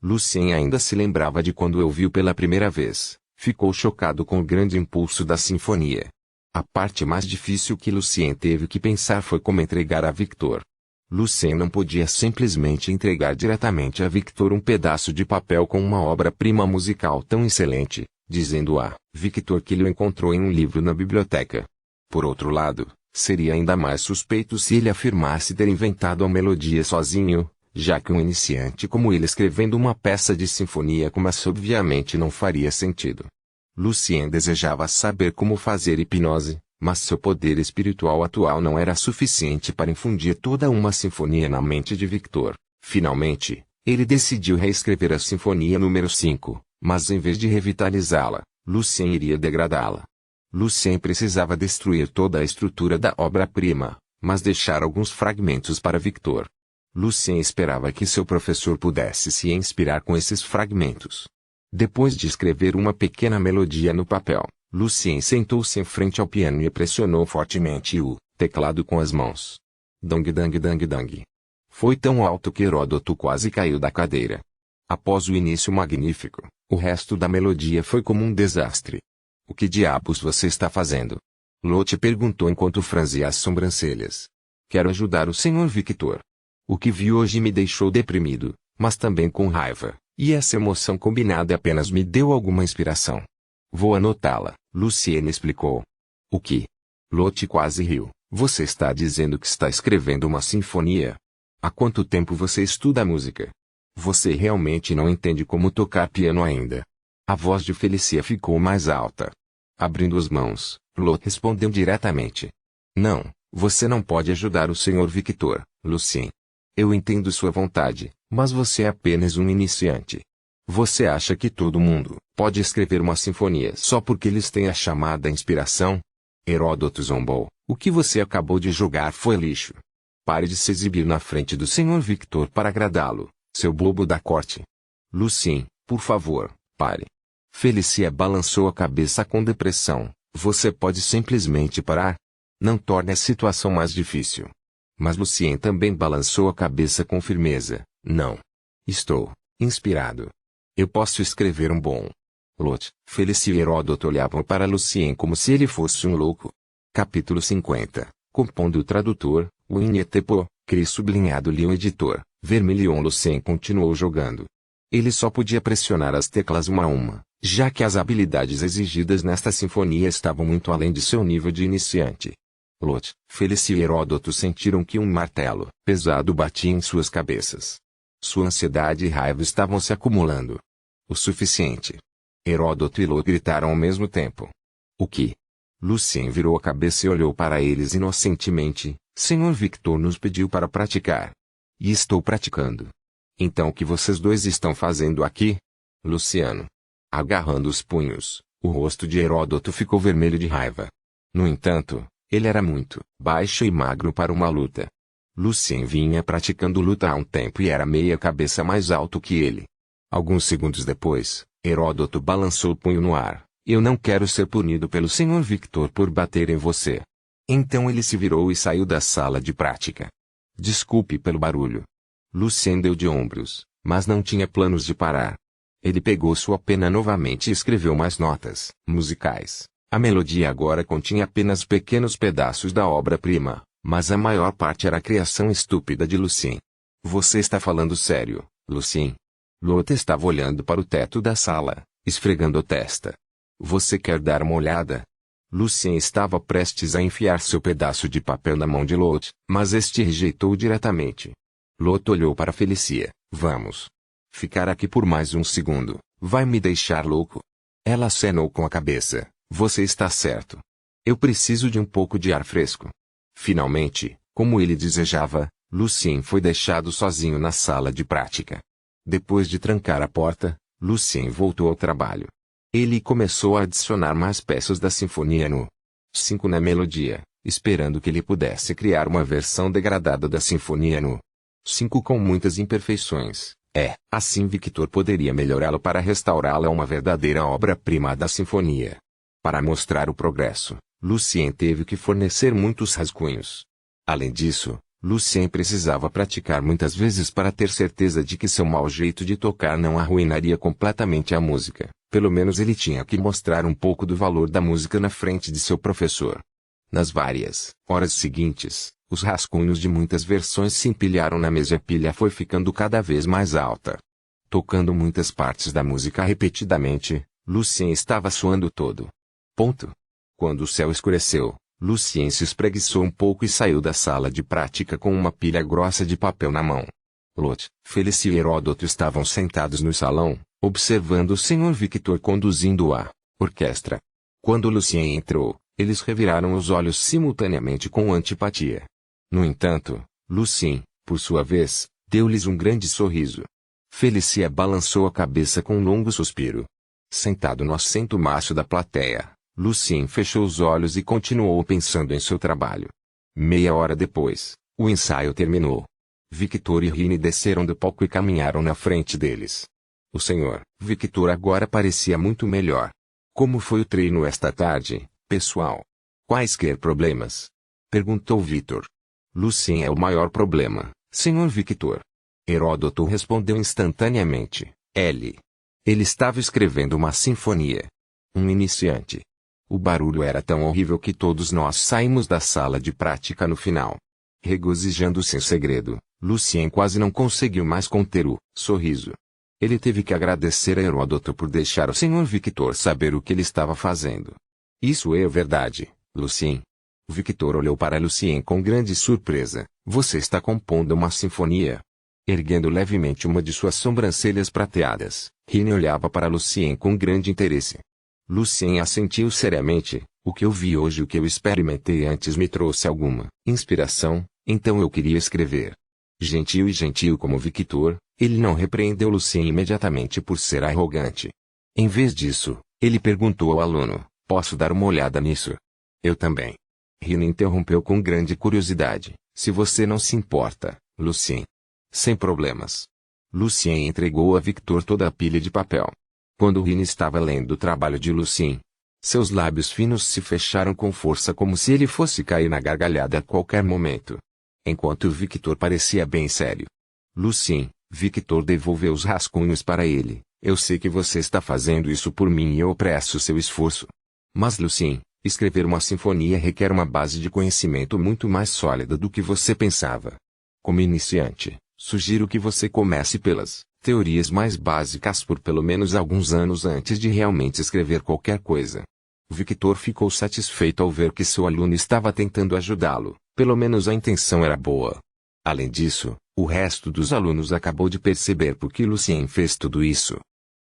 Lucien ainda se lembrava de quando ouviu pela primeira vez. Ficou chocado com o grande impulso da sinfonia. A parte mais difícil que Lucien teve que pensar foi como entregar a Victor. Lucien não podia simplesmente entregar diretamente a Victor um pedaço de papel com uma obra-prima musical tão excelente, dizendo a Victor que ele o encontrou em um livro na biblioteca. Por outro lado, seria ainda mais suspeito se ele afirmasse ter inventado a melodia sozinho, já que um iniciante como ele escrevendo uma peça de sinfonia como essa obviamente não faria sentido. Lucien desejava saber como fazer hipnose, mas seu poder espiritual atual não era suficiente para infundir toda uma sinfonia na mente de Victor. Finalmente, ele decidiu reescrever a Sinfonia número 5, mas em vez de revitalizá-la, Lucien iria degradá-la. Lucien precisava destruir toda a estrutura da obra-prima, mas deixar alguns fragmentos para Victor. Lucien esperava que seu professor pudesse se inspirar com esses fragmentos. Depois de escrever uma pequena melodia no papel, Lucien sentou-se em frente ao piano e pressionou fortemente o teclado com as mãos. Dang dang dang dang. Foi tão alto que Heródoto quase caiu da cadeira. Após o início magnífico, o resto da melodia foi como um desastre. O que diabos você está fazendo? Lotte perguntou enquanto franzia as sobrancelhas. Quero ajudar o Sr. Victor. O que vi hoje me deixou deprimido, mas também com raiva, e essa emoção combinada apenas me deu alguma inspiração. Vou anotá-la, Lucien explicou. O que? Lotte quase riu. Você está dizendo que está escrevendo uma sinfonia? Há quanto tempo você estuda música? Você realmente não entende como tocar piano ainda. A voz de Felicia ficou mais alta. Abrindo as mãos, Lotte respondeu diretamente. Não, você não pode ajudar o Sr. Victor, Lucien. Eu entendo sua vontade, mas você é apenas um iniciante. Você acha que todo mundo pode escrever uma sinfonia só porque eles têm a chamada inspiração? Heródoto zombou. O que você acabou de jogar foi lixo. Pare de se exibir na frente do Sr. Victor para agradá-lo, seu bobo da corte. Lucien, por favor, pare. Felicia balançou a cabeça com depressão. Você pode simplesmente parar? Não torne a situação mais difícil. Mas Lucien também balançou a cabeça com firmeza. Não. Estou inspirado. Eu posso escrever um bom. Lotte, Felicia e Heródoto olhavam para Lucien como se ele fosse um louco. Capítulo 50. Compondo o tradutor, Winnie Tepo, Cris sublinhado Lyon editor, Vermilion. Lucien continuou jogando. Ele só podia pressionar as teclas uma a uma, já que as habilidades exigidas nesta sinfonia estavam muito além de seu nível de iniciante. Lotte, Felicia e Heródoto sentiram que um martelo pesado batia em suas cabeças. Sua ansiedade e raiva estavam se acumulando. O suficiente. Heródoto e Lotte gritaram ao mesmo tempo. O que? Lucien virou a cabeça e olhou para eles inocentemente. Sr. Victor nos pediu para praticar. E estou praticando. Então o que vocês dois estão fazendo aqui? Luciano. Agarrando os punhos, o rosto de Heródoto ficou vermelho de raiva. No entanto, ele era muito baixo e magro para uma luta. Lucien vinha praticando luta há um tempo e era meia cabeça mais alto que ele. Alguns segundos depois, Heródoto balançou o punho no ar. Eu não quero ser punido pelo Sr. Victor por bater em você. Então ele se virou e saiu da sala de prática. Desculpe pelo barulho. Lucien deu de ombros, mas não tinha planos de parar. Ele pegou sua pena novamente e escreveu mais notas musicais. A melodia agora continha apenas pequenos pedaços da obra-prima, mas a maior parte era a criação estúpida de Lucien. Você está falando sério, Lucien? Lot estava olhando para o teto da sala, esfregando a testa. Você quer dar uma olhada? Lucien estava prestes a enfiar seu pedaço de papel na mão de Lot, mas este rejeitou diretamente. Lot olhou para Felicia. Vamos ficar aqui por mais um segundo. Vai me deixar louco? Ela acenou com a cabeça. Você está certo. Eu preciso de um pouco de ar fresco. Finalmente, como ele desejava, Lucien foi deixado sozinho na sala de prática. Depois de trancar a porta, Lucien voltou ao trabalho. Ele começou a adicionar mais peças da Sinfonia no 5 na melodia, esperando que ele pudesse criar uma versão degradada da Sinfonia no 5 com muitas imperfeições. Assim Victor poderia melhorá-lo para restaurá-la a uma verdadeira obra-prima da sinfonia. Para mostrar o progresso, Lucien teve que fornecer muitos rascunhos. Além disso, Lucien precisava praticar muitas vezes para ter certeza de que seu mau jeito de tocar não arruinaria completamente a música. Pelo menos ele tinha que mostrar um pouco do valor da música na frente de seu professor. Nas várias horas seguintes, os rascunhos de muitas versões se empilharam na mesa e a pilha foi ficando cada vez mais alta. Tocando muitas partes da música repetidamente, Lucien estava suando todo. Quando o céu escureceu, Lucien se espreguiçou um pouco e saiu da sala de prática com uma pilha grossa de papel na mão. Lot, Felicia e Heródoto estavam sentados no salão, observando o Sr. Victor conduzindo a orquestra. Quando Lucien entrou, eles reviraram os olhos simultaneamente com antipatia. No entanto, Lucien, por sua vez, deu-lhes um grande sorriso. Felicia balançou a cabeça com um longo suspiro. Sentado no assento macio da plateia, Lucien fechou os olhos e continuou pensando em seu trabalho. Meia hora depois, o ensaio terminou. Victor e Rini desceram do palco e caminharam na frente deles. O Sr. Victor agora parecia muito melhor. Como foi o treino esta tarde, pessoal? Quaisquer problemas? Perguntou Victor. Lucien é o maior problema, Sr. Victor. Heródoto respondeu instantaneamente. Ele estava escrevendo uma sinfonia. Um iniciante. O barulho era tão horrível que todos nós saímos da sala de prática no final. Regozijando-se em segredo, Lucien quase não conseguiu mais conter o sorriso. Ele teve que agradecer a Heródoto por deixar o Sr. Victor saber o que ele estava fazendo. Isso é verdade, Lucien. Victor olhou para Lucien com grande surpresa. Você está compondo uma sinfonia? Erguendo levemente uma de suas sobrancelhas prateadas, Rini olhava para Lucien com grande interesse. Lucien assentiu seriamente. O que eu vi hoje e o que eu experimentei antes me trouxe alguma inspiração, então eu queria escrever. Gentil como Victor, ele não repreendeu Lucien imediatamente por ser arrogante. Em vez disso, ele perguntou ao aluno, posso dar uma olhada nisso? Eu também. Rini interrompeu com grande curiosidade, se você não se importa, Lucien. Sem problemas. Lucien entregou a Victor toda a pilha de papel. Quando Rini estava lendo o trabalho de Lucien, seus lábios finos se fecharam com força como se ele fosse cair na gargalhada a qualquer momento. Enquanto Victor parecia bem sério. Lucien, Victor devolveu os rascunhos para ele. Eu sei que você está fazendo isso por mim e eu aprecio seu esforço. Mas Lucien, escrever uma sinfonia requer uma base de conhecimento muito mais sólida do que você pensava. Como iniciante, sugiro que você comece pelas teorias mais básicas por pelo menos alguns anos antes de realmente escrever qualquer coisa. Victor ficou satisfeito ao ver que seu aluno estava tentando ajudá-lo, pelo menos a intenção era boa. Além disso, o resto dos alunos acabou de perceber por que Lucien fez tudo isso.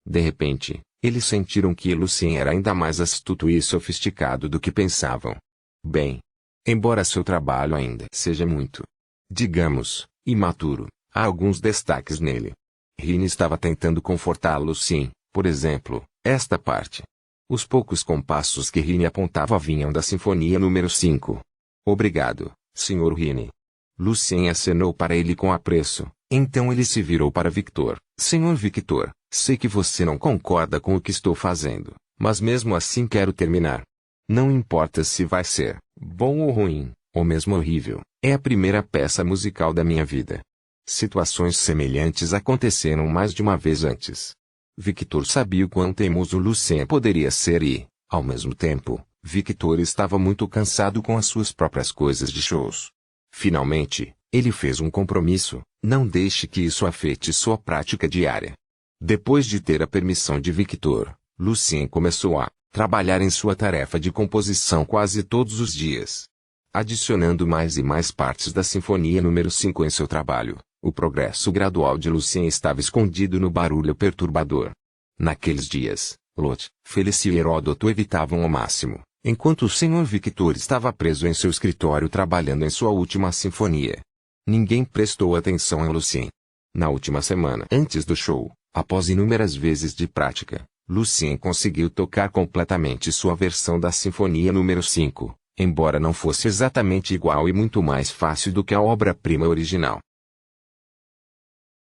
De repente, eles sentiram que Lucien era ainda mais astuto e sofisticado do que pensavam. Bem, embora seu trabalho ainda seja muito, digamos, imaturo, há alguns destaques nele. Rini estava tentando confortar Lucien, por exemplo, esta parte. Os poucos compassos que Rini apontava vinham da Sinfonia número 5. Obrigado, Sr. Rini. Lucien acenou para ele com apreço, então ele se virou para Victor. Sr. Victor, sei que você não concorda com o que estou fazendo, mas mesmo assim quero terminar. Não importa se vai ser bom ou ruim, ou mesmo horrível, É a primeira peça musical da minha vida. Situações semelhantes aconteceram mais de uma vez antes. Victor sabia o quão teimoso Lucien poderia ser e, ao mesmo tempo, Victor estava muito cansado com as suas próprias coisas de shows. Finalmente, ele fez um compromisso: não deixe que isso afete sua prática diária. Depois de ter a permissão de Victor, Lucien começou a trabalhar em sua tarefa de composição quase todos os dias. Adicionando mais e mais partes da Sinfonia número 5 em seu trabalho, o progresso gradual de Lucien estava escondido no barulho perturbador. Naqueles dias, Lot, Felicie e Heródoto evitavam ao máximo, enquanto o Sr. Victor estava preso em seu escritório trabalhando em sua última sinfonia. Ninguém prestou atenção a Lucien. Na última semana antes do show, após inúmeras vezes de prática, Lucien conseguiu tocar completamente sua versão da Sinfonia número 5, embora não fosse exatamente igual e muito mais fácil do que a obra-prima original.